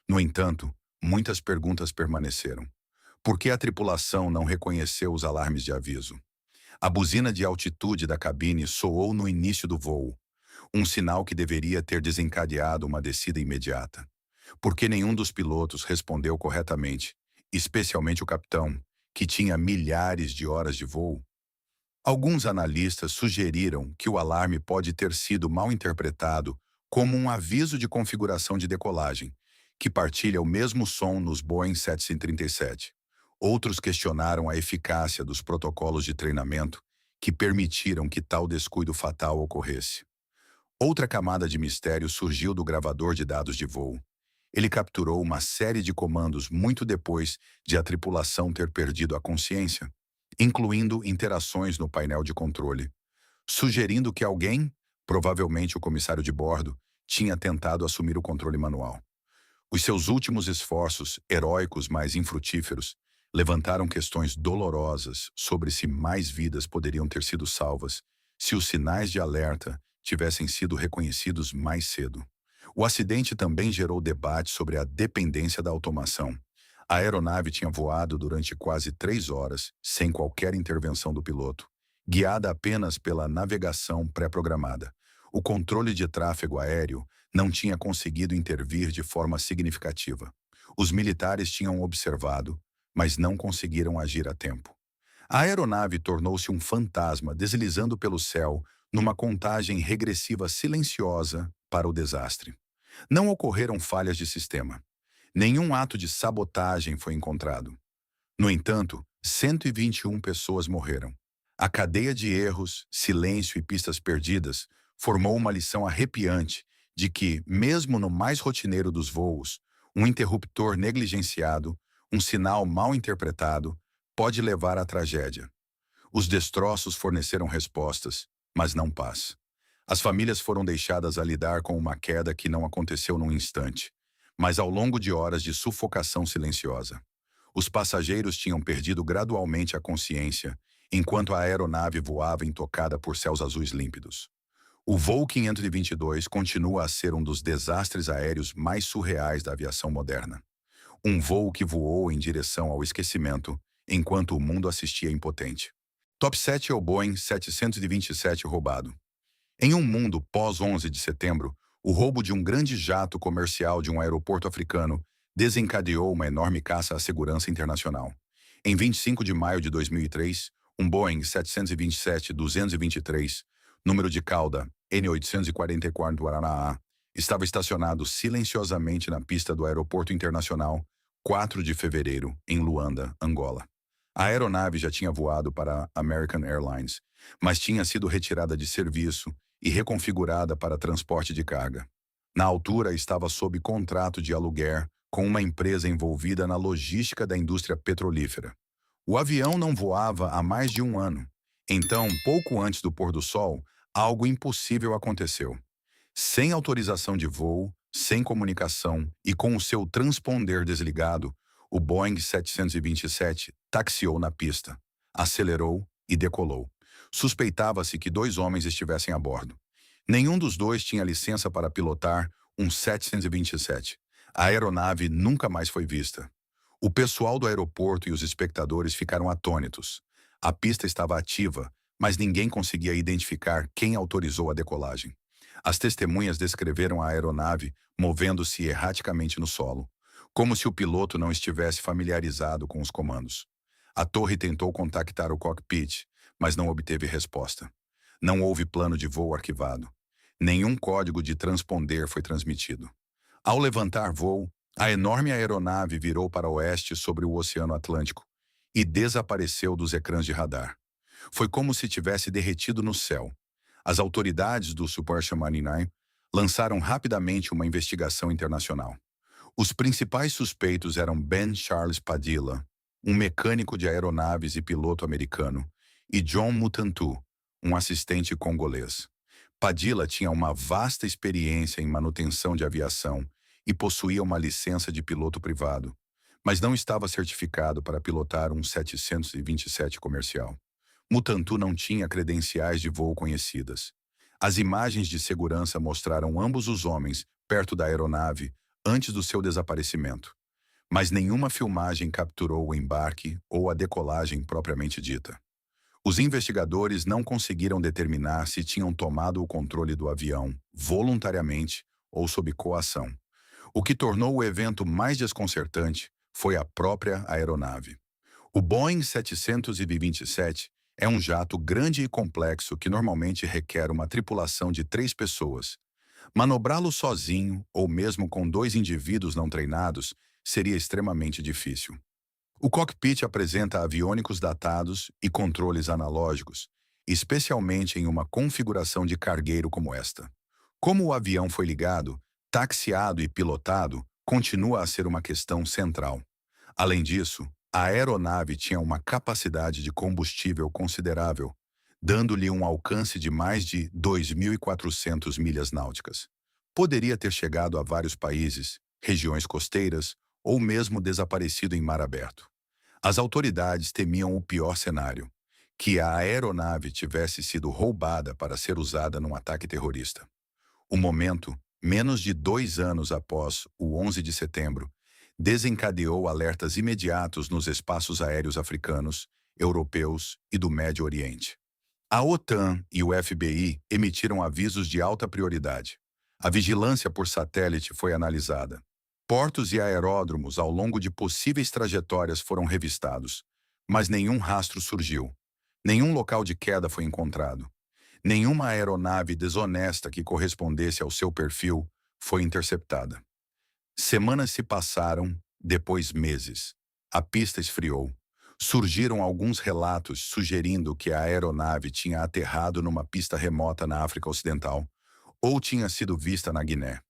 No entanto, muitas perguntas permaneceram. Por que a tripulação não reconheceu os alarmes de aviso? A buzina de altitude da cabine soou no início do voo, um sinal que deveria ter desencadeado uma descida imediata. Por que nenhum dos pilotos respondeu corretamente, especialmente o capitão, que tinha milhares de horas de voo? Alguns analistas sugeriram que o alarme pode ter sido mal interpretado como um aviso de configuração de decolagem, que partilha o mesmo som nos Boeing 737. Outros questionaram a eficácia dos protocolos de treinamento que permitiram que tal descuido fatal ocorresse. Outra camada de mistério surgiu do gravador de dados de voo. Ele capturou uma série de comandos muito depois de a tripulação ter perdido a consciência, incluindo interações no painel de controle, sugerindo que alguém, provavelmente o comissário de bordo, tinha tentado assumir o controle manual. Os seus últimos esforços, heróicos mas infrutíferos, levantaram questões dolorosas sobre se mais vidas poderiam ter sido salvas se os sinais de alerta tivessem sido reconhecidos mais cedo. O acidente também gerou debate sobre a dependência da automação. A aeronave tinha voado durante quase 3 horas, sem qualquer intervenção do piloto, guiada apenas pela navegação pré-programada. O controle de tráfego aéreo não tinha conseguido intervir de forma significativa. Os militares tinham observado, mas não conseguiram agir a tempo. A aeronave tornou-se um fantasma deslizando pelo céu numa contagem regressiva silenciosa para o desastre. Não ocorreram falhas de sistema. Nenhum ato de sabotagem foi encontrado. No entanto, 121 pessoas morreram. A cadeia de erros, silêncio e pistas perdidas formou uma lição arrepiante de que, mesmo no mais rotineiro dos voos, um interruptor negligenciado, um sinal mal interpretado, pode levar à tragédia. Os destroços forneceram respostas, mas não paz. As famílias foram deixadas a lidar com uma queda que não aconteceu num instante, mas ao longo de horas de sufocação silenciosa. Os passageiros tinham perdido gradualmente a consciência, enquanto a aeronave voava intocada por céus azuis límpidos. O voo 522 continua a ser um dos desastres aéreos mais surreais da aviação moderna. Um voo que voou em direção ao esquecimento, enquanto o mundo assistia impotente. Top 7 é o Boeing 727 roubado. Em um mundo pós-11 de setembro, o roubo de um grande jato comercial de um aeroporto africano desencadeou uma enorme caça à segurança internacional. Em 25 de maio de 2003, um Boeing 727-223, número de cauda N844 Guaraná, estava estacionado silenciosamente na pista do Aeroporto Internacional 4 de fevereiro, em Luanda, Angola. A aeronave já tinha voado para a American Airlines, mas tinha sido retirada de serviço e reconfigurada para transporte de carga. Na altura, estava sob contrato de aluguer com uma empresa envolvida na logística da indústria petrolífera. O avião não voava há mais de um ano. Então, pouco antes do pôr do sol, algo impossível aconteceu. Sem autorização de voo, sem comunicação e com o seu transponder desligado, o Boeing 727 taxiou na pista, acelerou e decolou. Suspeitava-se que 2 homens estivessem a bordo. Nenhum dos dois tinha licença para pilotar um 727. A aeronave nunca mais foi vista. O pessoal do aeroporto e os espectadores ficaram atônitos. A pista estava ativa, mas ninguém conseguia identificar quem autorizou a decolagem. As testemunhas descreveram a aeronave movendo-se erraticamente no solo, como se o piloto não estivesse familiarizado com os comandos. A torre tentou contactar o cockpit, mas não obteve resposta. Não houve plano de voo arquivado. Nenhum código de transponder foi transmitido. Ao levantar voo, a enorme aeronave virou para o oeste sobre o Oceano Atlântico e desapareceu dos ecrãs de radar. Foi como se tivesse derretido no céu. As autoridades do Super 99 lançaram rapidamente uma investigação internacional. Os principais suspeitos eram Ben Charles Padilla, um mecânico de aeronaves e piloto americano, e John Mutantu, um assistente congolês. Padilla tinha uma vasta experiência em manutenção de aviação e possuía uma licença de piloto privado, mas não estava certificado para pilotar um 727 comercial. Mutantu não tinha credenciais de voo conhecidas. As imagens de segurança mostraram ambos os homens perto da aeronave antes do seu desaparecimento, mas nenhuma filmagem capturou o embarque ou a decolagem propriamente dita. Os investigadores não conseguiram determinar se tinham tomado o controle do avião, voluntariamente ou sob coação. O que tornou o evento mais desconcertante foi a própria aeronave. O Boeing 727 é um jato grande e complexo que normalmente requer uma tripulação de 3 pessoas. Manobrá-lo sozinho, ou mesmo com 2 indivíduos não treinados, seria extremamente difícil. O cockpit apresenta aviônicos datados e controles analógicos, especialmente em uma configuração de cargueiro como esta. Como o avião foi ligado, taxiado e pilotado, continua a ser uma questão central. Além disso, a aeronave tinha uma capacidade de combustível considerável, dando-lhe um alcance de mais de 2.400 milhas náuticas. Poderia ter chegado a vários países, regiões costeiras ou mesmo desaparecido em mar aberto. As autoridades temiam o pior cenário, que a aeronave tivesse sido roubada para ser usada num ataque terrorista. O momento, menos de 2 anos após o 11 de setembro, desencadeou alertas imediatos nos espaços aéreos africanos, europeus e do Médio Oriente. A OTAN e o FBI emitiram avisos de alta prioridade. A vigilância por satélite foi analisada. Portos e aeródromos ao longo de possíveis trajetórias foram revistados, mas nenhum rastro surgiu. Nenhum local de queda foi encontrado. Nenhuma aeronave desonesta que correspondesse ao seu perfil foi interceptada. Semanas se passaram, depois meses. A pista esfriou. Surgiram alguns relatos sugerindo que a aeronave tinha aterrado numa pista remota na África Ocidental, ou tinha sido vista na Guiné.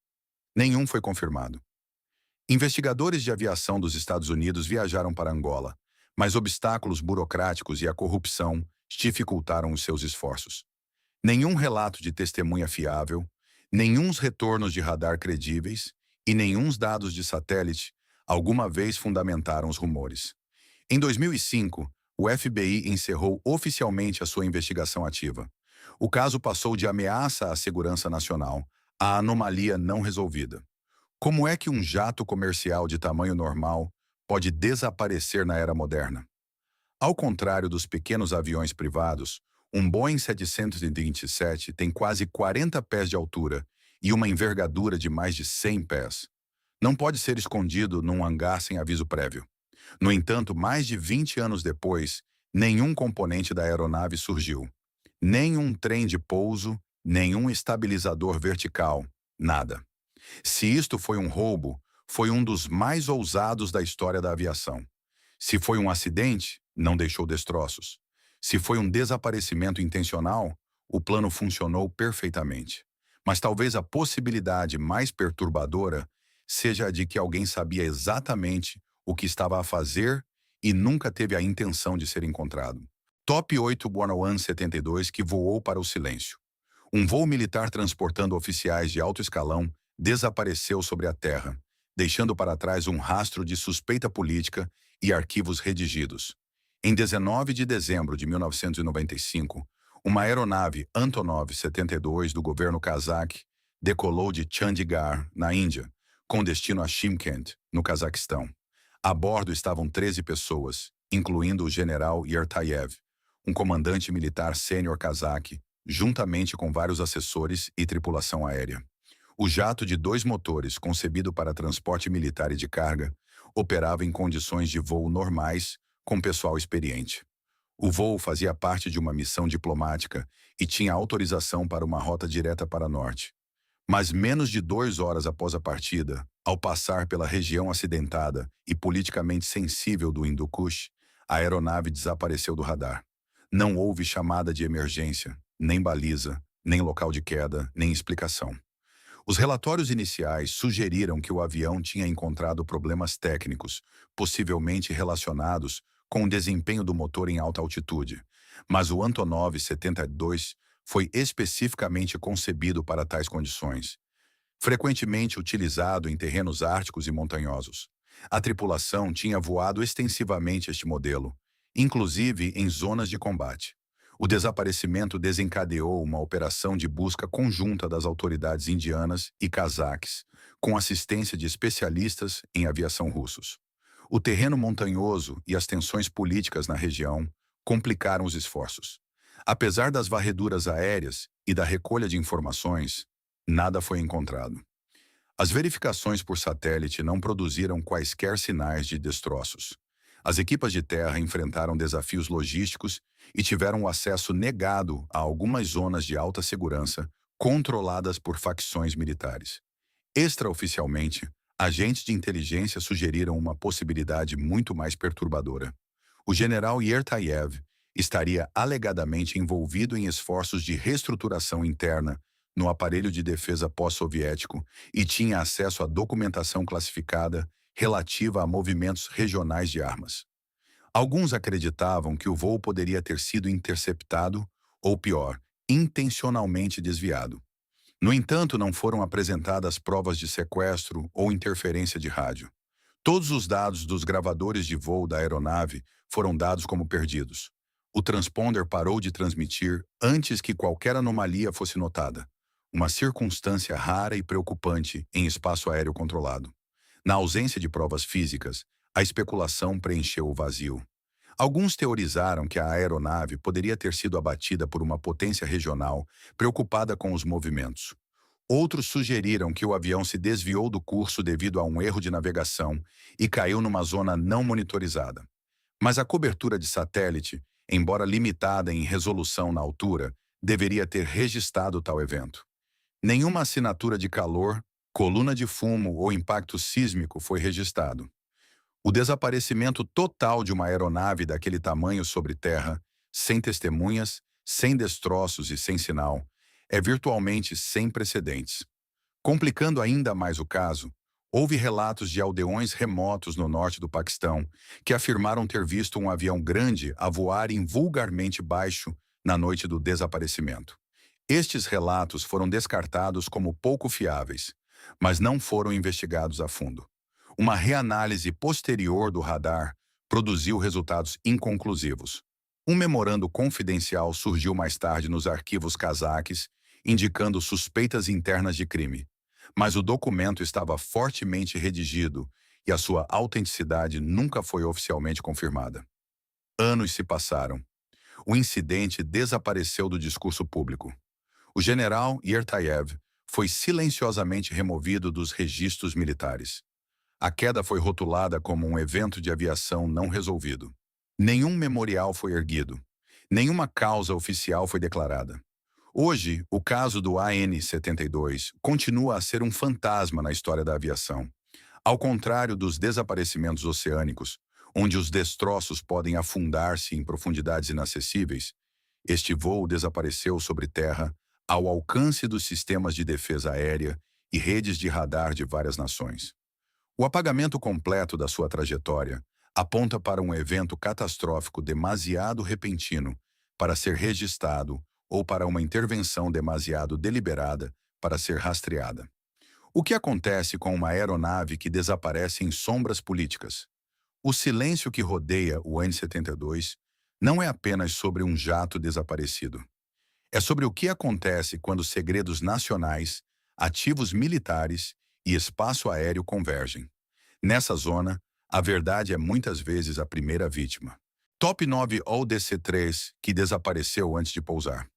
Nenhum foi confirmado. Investigadores de aviação dos Estados Unidos viajaram para Angola, mas obstáculos burocráticos e a corrupção dificultaram os seus esforços. Nenhum relato de testemunha fiável, nenhum retornos de radar credíveis e nenhum dados de satélite alguma vez fundamentaram os rumores. Em 2005, o FBI encerrou oficialmente a sua investigação ativa. O caso passou de ameaça à segurança nacional a anomalia não resolvida. Como é que um jato comercial de tamanho normal pode desaparecer na era moderna? Ao contrário dos pequenos aviões privados, um Boeing 727 tem quase 40 pés de altura e uma envergadura de mais de 100 pés. Não pode ser escondido num hangar sem aviso prévio. No entanto, mais de 20 anos depois, nenhum componente da aeronave surgiu. Nem um trem de pouso, nenhum estabilizador vertical, nada. Se isto foi um roubo, foi um dos mais ousados da história da aviação. Se foi um acidente, não deixou destroços. Se foi um desaparecimento intencional, o plano funcionou perfeitamente. Mas talvez a possibilidade mais perturbadora seja a de que alguém sabia exatamente o que estava a fazer e nunca teve a intenção de ser encontrado. Top 8 101-72 que voou para o silêncio. Um voo militar transportando oficiais de alto escalão desapareceu sobre a terra, deixando para trás um rastro de suspeita política e arquivos redigidos. Em 19 de dezembro de 1995, uma aeronave Antonov 72 do governo cazaque decolou de Chandigarh, na Índia, com destino a Shymkent, no Cazaquistão. A bordo estavam 13 pessoas, incluindo o general Yertayev, um comandante militar sênior cazaque, juntamente com vários assessores e tripulação aérea. O jato de 2 motores, concebido para transporte militar e de carga, operava em condições de voo normais, com pessoal experiente. O voo fazia parte de uma missão diplomática e tinha autorização para uma rota direta para norte. Mas menos de 2 horas após a partida, ao passar pela região acidentada e politicamente sensível do Hindu Kush, a aeronave desapareceu do radar. Não houve chamada de emergência, nem baliza, nem local de queda, nem explicação. Os relatórios iniciais sugeriram que o avião tinha encontrado problemas técnicos, possivelmente relacionados com o desempenho do motor em alta altitude, mas o Antonov 72 foi especificamente concebido para tais condições, frequentemente utilizado em terrenos árticos e montanhosos. A tripulação tinha voado extensivamente este modelo, inclusive em zonas de combate. O desaparecimento desencadeou uma operação de busca conjunta das autoridades indianas e cazaques, com assistência de especialistas em aviação russos. O terreno montanhoso e as tensões políticas na região complicaram os esforços. Apesar das varreduras aéreas e da recolha de informações, nada foi encontrado. As verificações por satélite não produziram quaisquer sinais de destroços. As equipas de terra enfrentaram desafios logísticos e tiveram o acesso negado a algumas zonas de alta segurança controladas por facções militares. Extraoficialmente, agentes de inteligência sugeriram uma possibilidade muito mais perturbadora. O general Yertayev estaria alegadamente envolvido em esforços de reestruturação interna no aparelho de defesa pós-soviético e tinha acesso à documentação classificada relativa a movimentos regionais de armas. Alguns acreditavam que o voo poderia ter sido interceptado, ou pior, intencionalmente desviado. No entanto, não foram apresentadas provas de sequestro ou interferência de rádio. Todos os dados dos gravadores de voo da aeronave foram dados como perdidos. O transponder parou de transmitir antes que qualquer anomalia fosse notada, uma circunstância rara e preocupante em espaço aéreo controlado. Na ausência de provas físicas, a especulação preencheu o vazio. Alguns teorizaram que a aeronave poderia ter sido abatida por uma potência regional preocupada com os movimentos. Outros sugeriram que o avião se desviou do curso devido a um erro de navegação e caiu numa zona não monitorizada. Mas a cobertura de satélite, embora limitada em resolução na altura, deveria ter registrado tal evento. Nenhuma assinatura de calor, coluna de fumo ou impacto sísmico foi registrado. O desaparecimento total de uma aeronave daquele tamanho sobre terra, sem testemunhas, sem destroços e sem sinal, É virtualmente sem precedentes. Complicando ainda mais o caso, houve relatos de aldeões remotos no norte do Paquistão que afirmaram ter visto um avião grande a voar em vulgarmente baixo na noite do desaparecimento. Estes relatos foram descartados como pouco fiáveis, mas não foram investigados a fundo. Uma reanálise posterior do radar produziu resultados inconclusivos. Um memorando confidencial surgiu mais tarde nos arquivos cazaques, indicando suspeitas internas de crime. Mas o documento estava fortemente redigido e a sua autenticidade nunca foi oficialmente confirmada. Anos se passaram. O incidente desapareceu do discurso público. O general Yertayev foi silenciosamente removido dos registros militares. A queda foi rotulada como um evento de aviação não resolvido. Nenhum memorial foi erguido. Nenhuma causa oficial foi declarada. Hoje, o caso do AN-72 continua a ser um fantasma na história da aviação. Ao contrário dos desaparecimentos oceânicos, onde os destroços podem afundar-se em profundidades inacessíveis, este voo desapareceu sobre terra, ao alcance dos sistemas de defesa aérea e redes de radar de várias nações. O apagamento completo da sua trajetória aponta para um evento catastrófico demasiado repentino para ser registrado ou para uma intervenção demasiado deliberada para ser rastreada. O que acontece com uma aeronave que desaparece em sombras políticas? O silêncio que rodeia o N-72 não é apenas sobre um jato desaparecido. É sobre o que acontece quando segredos nacionais, ativos militares e espaço aéreo convergem. Nessa zona, a verdade é muitas vezes a primeira vítima. Top 9 ou DC-3 que desapareceu antes de pousar.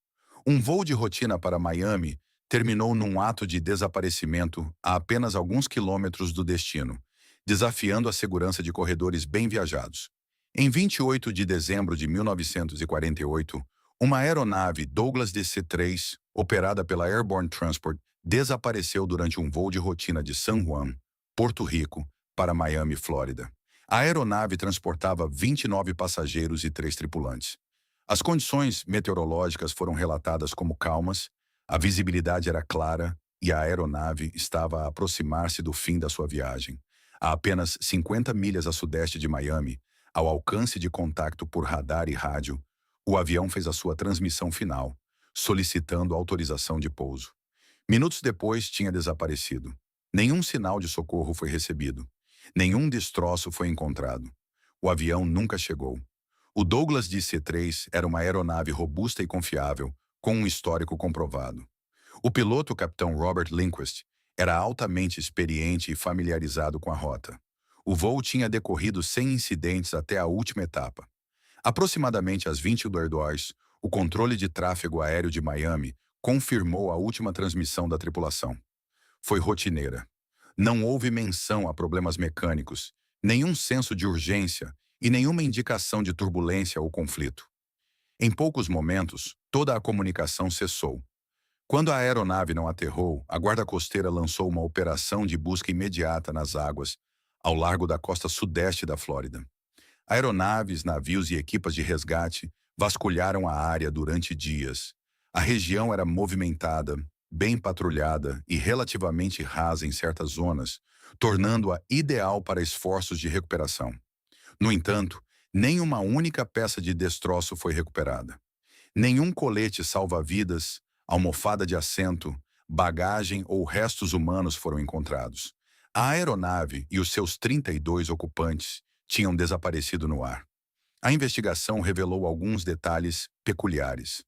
Um voo de rotina para Miami terminou num ato de desaparecimento a apenas alguns quilômetros do destino, desafiando a segurança de corredores bem viajados. Em 28 de dezembro de 1948, uma aeronave Douglas DC-3, operada pela Airborne Transport, desapareceu durante um voo de rotina de San Juan, Porto Rico, para Miami, Flórida. A aeronave transportava 29 passageiros e 3 tripulantes. As condições meteorológicas foram relatadas como calmas, a visibilidade era clara e a aeronave estava a aproximar-se do fim da sua viagem. A apenas 50 milhas a sudeste de Miami, ao alcance de contacto por radar e rádio, o avião fez a sua transmissão final, solicitando autorização de pouso. Minutos depois, tinha desaparecido. Nenhum sinal de socorro foi recebido. Nenhum destroço foi encontrado. O avião nunca chegou. O Douglas DC-3 era uma aeronave robusta e confiável, com um histórico comprovado. O piloto, o capitão Robert Lindquist, era altamente experiente e familiarizado com a rota. O voo tinha decorrido sem incidentes até a última etapa. Aproximadamente às 22 horas, o controle de tráfego aéreo de Miami confirmou a última transmissão da tripulação. Foi rotineira. Não houve menção a problemas mecânicos, nenhum senso de urgência e nenhuma indicação de turbulência ou conflito. Em poucos momentos, toda a comunicação cessou. Quando a aeronave não aterrou, a Guarda Costeira lançou uma operação de busca imediata nas águas ao largo da costa sudeste da Flórida. Aeronaves, navios e equipas de resgate vasculharam a área durante dias. A região era movimentada, bem patrulhada e relativamente rasa em certas zonas, tornando-a ideal para esforços de recuperação. No entanto, nem uma única peça de destroço foi recuperada. Nenhum colete salva-vidas, almofada de assento, bagagem ou restos humanos foram encontrados. A aeronave e os seus 32 ocupantes tinham desaparecido no ar. A investigação revelou alguns detalhes peculiares.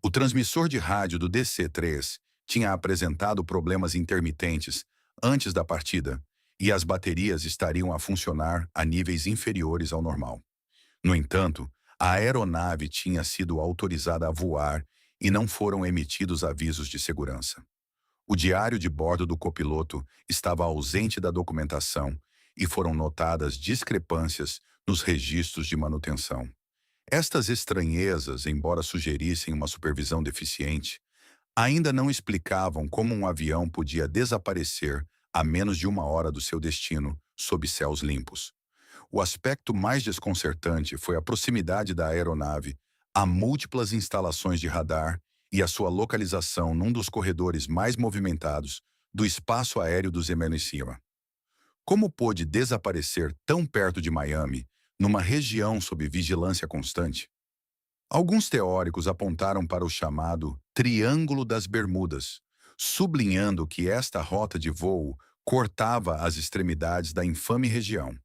O transmissor de rádio do DC-3 tinha apresentado problemas intermitentes antes da partida e as baterias estariam a funcionar a níveis inferiores ao normal. No entanto, a aeronave tinha sido autorizada a voar e não foram emitidos avisos de segurança. O diário de bordo do copiloto estava ausente da documentação e foram notadas discrepâncias nos registros de manutenção. Estas estranhezas, embora sugerissem uma supervisão deficiente, ainda não explicavam como um avião podia desaparecer a menos de 1 hora do seu destino, sob céus limpos. O aspecto mais desconcertante foi a proximidade da aeronave a múltiplas instalações de radar e a sua localização num dos corredores mais movimentados do espaço aéreo do Zemelinsima. Como pôde desaparecer tão perto de Miami, numa região sob vigilância constante? Alguns teóricos apontaram para o chamado Triângulo das Bermudas, sublinhando que esta rota de voo cortava as extremidades da infame região.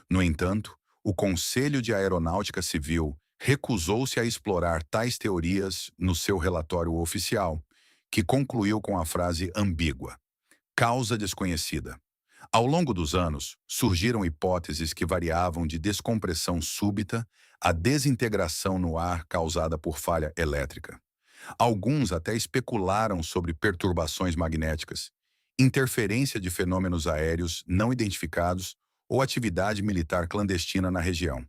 No entanto, o Conselho de Aeronáutica Civil recusou-se a explorar tais teorias no seu relatório oficial, que concluiu com a frase ambígua: causa desconhecida. Ao longo dos anos, surgiram hipóteses que variavam de descompressão súbita a desintegração no ar causada por falha elétrica. Alguns até especularam sobre perturbações magnéticas, interferência de fenômenos aéreos não identificados ou atividade militar clandestina na região.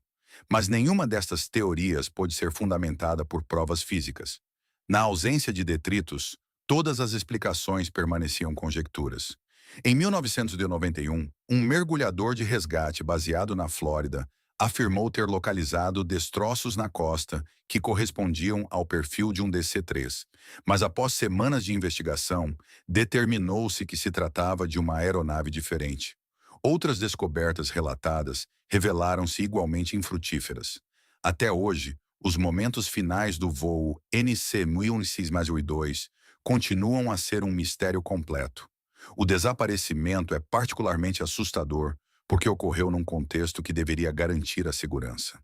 Mas nenhuma destas teorias pôde ser fundamentada por provas físicas. Na ausência de detritos, todas as explicações permaneciam conjecturas. Em 1991, um mergulhador de resgate baseado na Flórida afirmou ter localizado destroços na costa que correspondiam ao perfil de um DC-3, mas após semanas de investigação, determinou-se que se tratava de uma aeronave diferente. Outras descobertas relatadas revelaram-se igualmente infrutíferas. Até hoje, os momentos finais do voo NC-1662 continuam a ser um mistério completo. O desaparecimento é particularmente assustador porque ocorreu num contexto que deveria garantir a segurança.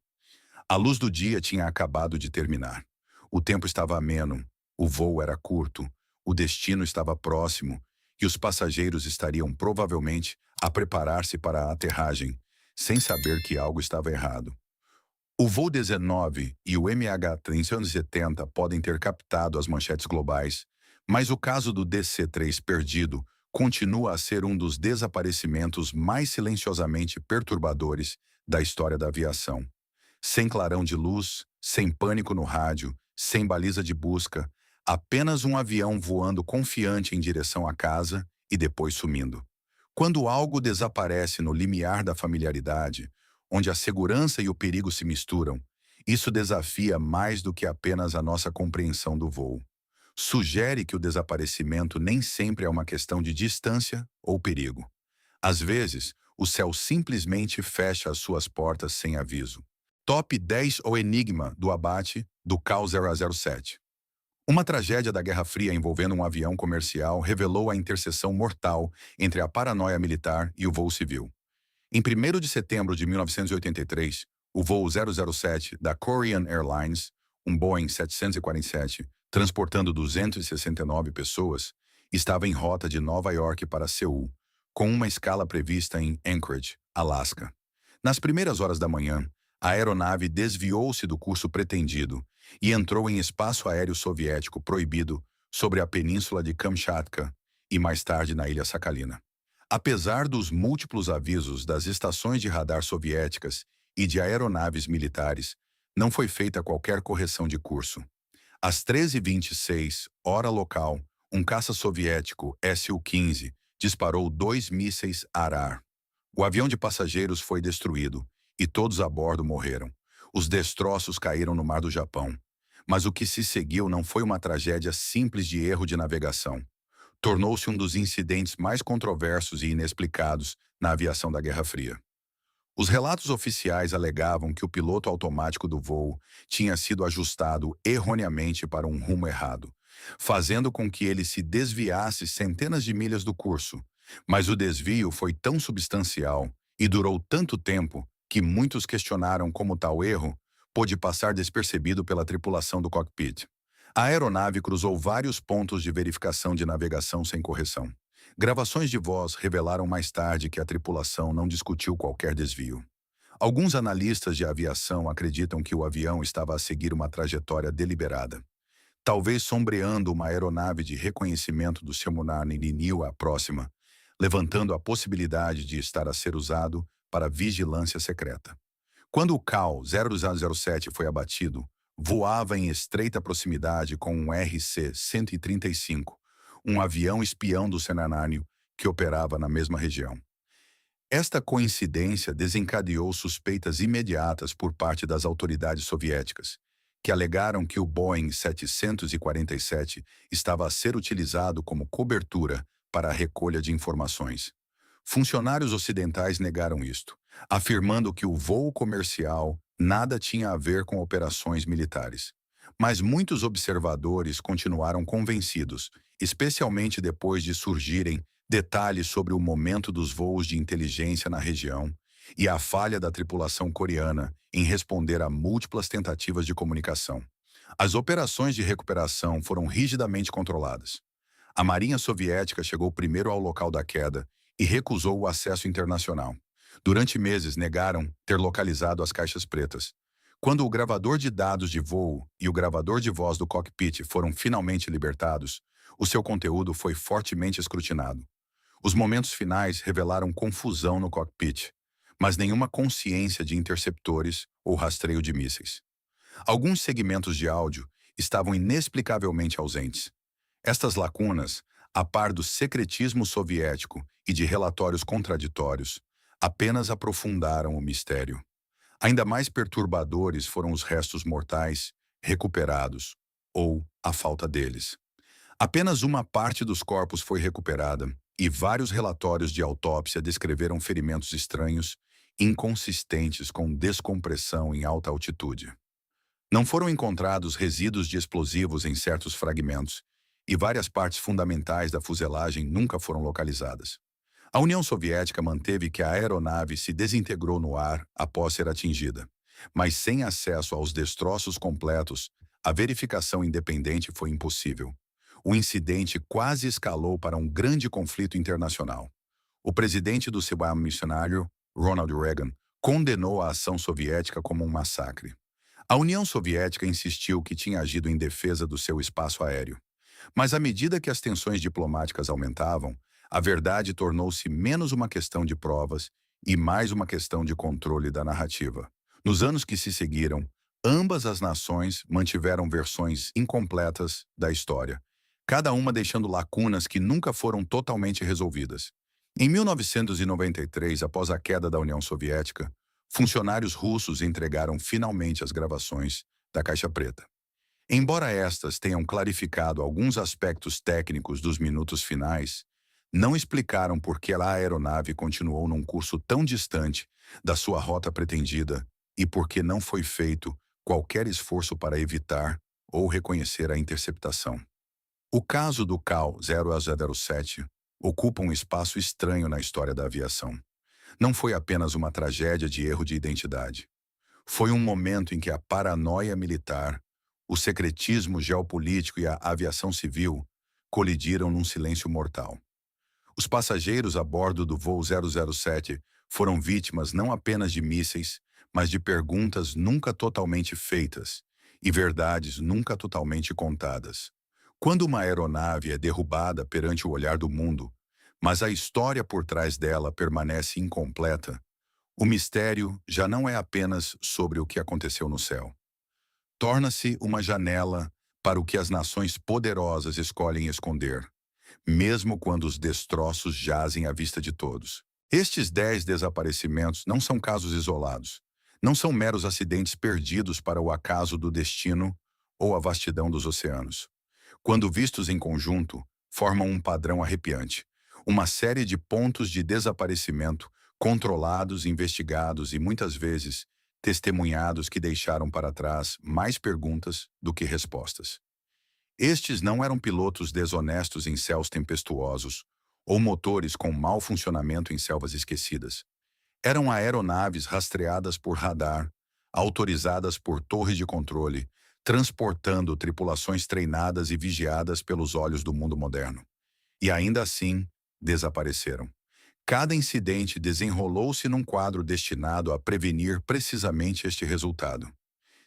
A luz do dia tinha acabado de terminar. O tempo estava ameno, o voo era curto, o destino estava próximo e os passageiros estariam provavelmente a preparar-se para a aterragem, sem saber que algo estava errado. O voo 19 e o MH370 podem ter captado as manchetes globais, mas o caso do DC-3 perdido continua a ser um dos desaparecimentos mais silenciosamente perturbadores da história da aviação. Sem clarão de luz, sem pânico no rádio, sem baliza de busca, apenas um avião voando confiante em direção à casa e depois sumindo. Quando algo desaparece no limiar da familiaridade, onde a segurança e o perigo se misturam, isso desafia mais do que apenas a nossa compreensão do voo. Sugere que o desaparecimento nem sempre é uma questão de distância ou perigo. Às vezes, o céu simplesmente fecha as suas portas sem aviso. Top 10: O enigma do abate do KAL-007. Uma tragédia da Guerra Fria envolvendo um avião comercial revelou a interseção mortal entre a paranoia militar e o voo civil. Em 1º de setembro de 1983, o voo 007 da Korean Airlines, um Boeing 747, transportando 269 pessoas, estava em rota de Nova York para Seul, com uma escala prevista em Anchorage, Alasca. Nas primeiras horas da manhã, a aeronave desviou-se do curso pretendido e entrou em espaço aéreo soviético proibido sobre a península de Kamchatka e mais tarde na ilha Sakhalina. Apesar dos múltiplos avisos das estações de radar soviéticas e de aeronaves militares, não foi feita qualquer correção de curso. Às 13h26, hora local, um caça soviético Su-15 disparou 2 mísseis ar-ar. O avião de passageiros foi destruído e todos a bordo morreram. Os destroços caíram no Mar do Japão. Mas o que se seguiu não foi uma tragédia simples de erro de navegação. Tornou-se um dos incidentes mais controversos e inexplicados na aviação da Guerra Fria. Os relatos oficiais alegavam que o piloto automático do voo tinha sido ajustado erroneamente para um rumo errado, fazendo com que ele se desviasse centenas de milhas do curso. Mas o desvio foi tão substancial e durou tanto tempo que muitos questionaram como tal erro pôde passar despercebido pela tripulação do cockpit. A aeronave cruzou vários pontos de verificação de navegação sem correção. Gravações de voz revelaram mais tarde que a tripulação não discutiu qualquer desvio. Alguns analistas de aviação acreditam que o avião estava a seguir uma trajetória deliberada, talvez sombreando uma aeronave de reconhecimento do seu Niu próxima, levantando a possibilidade de estar a ser usado para vigilância secreta. Quando o KAL-007 foi abatido, voava em estreita proximidade com um RC-135, um avião espião do Senanânio que operava na mesma região. Esta coincidência desencadeou suspeitas imediatas por parte das autoridades soviéticas, que alegaram que o Boeing 747 estava a ser utilizado como cobertura para a recolha de informações. Funcionários ocidentais negaram isto, afirmando que o voo comercial nada tinha a ver com operações militares. Mas muitos observadores continuaram convencidos, especialmente depois de surgirem detalhes sobre o momento dos voos de inteligência na região e a falha da tripulação coreana em responder a múltiplas tentativas de comunicação. As operações de recuperação foram rigidamente controladas. A Marinha Soviética chegou primeiro ao local da queda e recusou o acesso internacional. Durante meses negaram ter localizado as caixas pretas. Quando o gravador de dados de voo e o gravador de voz do cockpit foram finalmente libertados, o seu conteúdo foi fortemente escrutinado. Os momentos finais revelaram confusão no cockpit, mas nenhuma consciência de interceptores ou rastreio de mísseis. Alguns segmentos de áudio estavam inexplicavelmente ausentes. Estas lacunas, a par do secretismo soviético e de relatórios contraditórios, apenas aprofundaram o mistério. Ainda mais perturbadores foram os restos mortais recuperados, ou a falta deles. Apenas uma parte dos corpos foi recuperada, e vários relatórios de autópsia descreveram ferimentos estranhos, inconsistentes com descompressão em alta altitude. Não foram encontrados resíduos de explosivos em certos fragmentos, e várias partes fundamentais da fuselagem nunca foram localizadas. A União Soviética manteve que a aeronave se desintegrou no ar após ser atingida, mas sem acesso aos destroços completos, a verificação independente foi impossível. O incidente quase escalou para um grande conflito internacional. O presidente do Sistema Missionário, Ronald Reagan, condenou a ação soviética como um massacre. A União Soviética insistiu que tinha agido em defesa do seu espaço aéreo. Mas à medida que as tensões diplomáticas aumentavam, a verdade tornou-se menos uma questão de provas e mais uma questão de controle da narrativa. Nos anos que se seguiram, ambas as nações mantiveram versões incompletas da história, cada uma deixando lacunas que nunca foram totalmente resolvidas. Em 1993, após a queda da União Soviética, funcionários russos entregaram finalmente as gravações da Caixa Preta. Embora estas tenham clarificado alguns aspectos técnicos dos minutos finais, não explicaram por que a aeronave continuou num curso tão distante da sua rota pretendida e por que não foi feito qualquer esforço para evitar ou reconhecer a interceptação. O caso do KAL-007 ocupa um espaço estranho na história da aviação. Não foi apenas uma tragédia de erro de identidade. Foi um momento em que a paranoia militar, o secretismo geopolítico e a aviação civil colidiram num silêncio mortal. Os passageiros a bordo do voo 007 foram vítimas não apenas de mísseis, mas de perguntas nunca totalmente feitas e verdades nunca totalmente contadas. Quando uma aeronave é derrubada perante o olhar do mundo, mas a história por trás dela permanece incompleta, o mistério já não é apenas sobre o que aconteceu no céu. Torna-se uma janela para o que as nações poderosas escolhem esconder, mesmo quando os destroços jazem à vista de todos. Estes 10 desaparecimentos não são casos isolados. Não são meros acidentes perdidos para o acaso do destino ou a vastidão dos oceanos. Quando vistos em conjunto, formam um padrão arrepiante. Uma série de pontos de desaparecimento controlados, investigados e, muitas vezes, testemunhados que deixaram para trás mais perguntas do que respostas. Estes não eram pilotos desonestos em céus tempestuosos ou motores com mau funcionamento em selvas esquecidas. Eram aeronaves rastreadas por radar, autorizadas por torre de controle, transportando tripulações treinadas e vigiadas pelos olhos do mundo moderno. E ainda assim, desapareceram. Cada incidente desenrolou-se num quadro destinado a prevenir precisamente este resultado.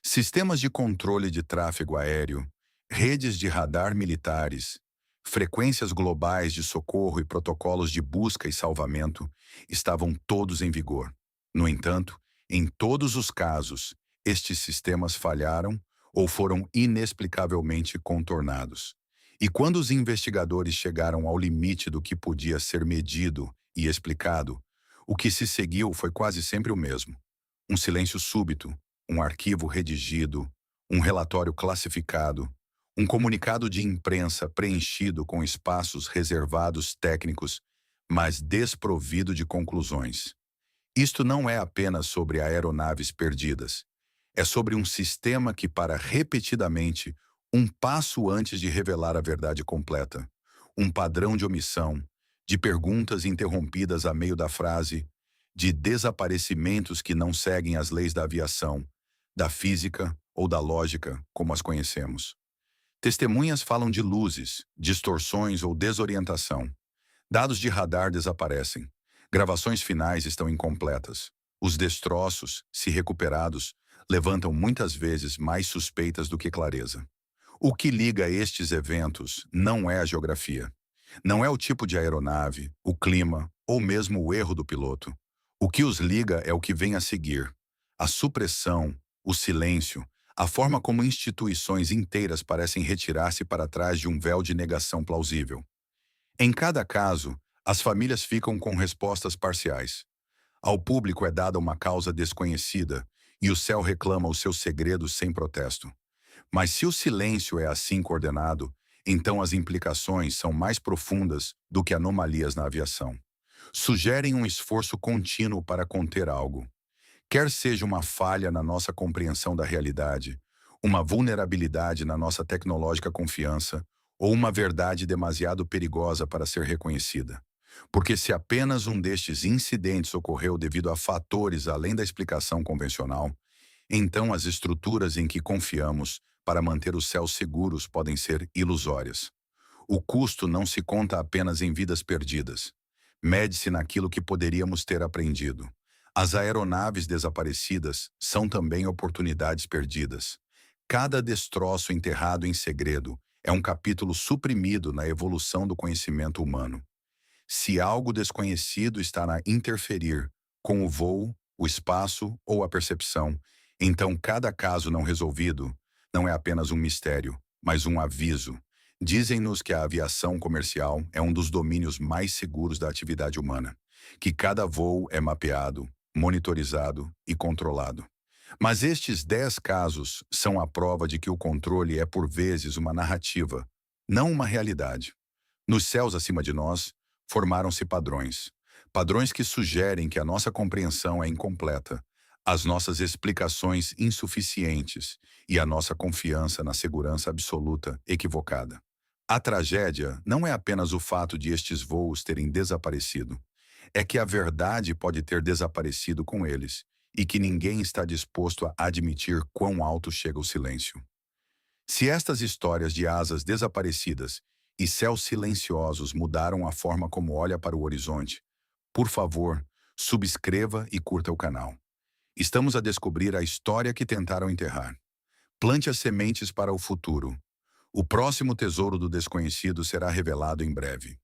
Sistemas de controle de tráfego aéreo, redes de radar militares, frequências globais de socorro e protocolos de busca e salvamento estavam todos em vigor. No entanto, em todos os casos, estes sistemas falharam ou foram inexplicavelmente contornados. E quando os investigadores chegaram ao limite do que podia ser medido e explicado, o que se seguiu foi quase sempre o mesmo. Um silêncio súbito, um arquivo redigido, um relatório classificado, um comunicado de imprensa preenchido com espaços reservados técnicos, mas desprovido de conclusões. Isto não é apenas sobre aeronaves perdidas. É sobre um sistema que para repetidamente, um passo antes de revelar a verdade completa. Um padrão de omissão, de perguntas interrompidas a meio da frase, de desaparecimentos que não seguem as leis da aviação, da física ou da lógica como as conhecemos. Testemunhas falam de luzes, distorções ou desorientação. Dados de radar desaparecem. Gravações finais estão incompletas. Os destroços, se recuperados, levantam muitas vezes mais suspeitas do que clareza. O que liga estes eventos não é a geografia. Não é o tipo de aeronave, o clima ou mesmo o erro do piloto. O que os liga é o que vem a seguir. A supressão, o silêncio, a forma como instituições inteiras parecem retirar-se para trás de um véu de negação plausível. Em cada caso, as famílias ficam com respostas parciais. Ao público é dada uma causa desconhecida e o céu reclama os seus segredos sem protesto. Mas se o silêncio é assim coordenado, então as implicações são mais profundas do que anomalias na aviação. Sugerem um esforço contínuo para conter algo. Quer seja uma falha na nossa compreensão da realidade, uma vulnerabilidade na nossa tecnológica confiança, ou uma verdade demasiado perigosa para ser reconhecida. Porque se apenas um destes incidentes ocorreu devido a fatores além da explicação convencional, então as estruturas em que confiamos para manter os céus seguros podem ser ilusórias. O custo não se conta apenas em vidas perdidas. Mede-se naquilo que poderíamos ter aprendido. As aeronaves desaparecidas são também oportunidades perdidas. Cada destroço enterrado em segredo é um capítulo suprimido na evolução do conhecimento humano. Se algo desconhecido está a interferir com o voo, o espaço ou a percepção, então cada caso não resolvido não é apenas um mistério, mas um aviso. Dizem-nos que a aviação comercial é um dos domínios mais seguros da atividade humana, que cada voo é mapeado, monitorizado e controlado. Mas estes 10 casos são a prova de que o controle é por vezes uma narrativa, não uma realidade. Nos céus acima de nós, formaram-se padrões. Padrões que sugerem que a nossa compreensão é incompleta, as nossas explicações insuficientes e a nossa confiança na segurança absoluta equivocada. A tragédia não é apenas o fato de estes voos terem desaparecido, é que a verdade pode ter desaparecido com eles e que ninguém está disposto a admitir quão alto chega o silêncio. Se estas histórias de asas desaparecidas e céus silenciosos mudaram a forma como olha para o horizonte, por favor, subscreva e curta o canal. Estamos a descobrir a história que tentaram enterrar. Plante as sementes para o futuro. O próximo tesouro do desconhecido será revelado em breve.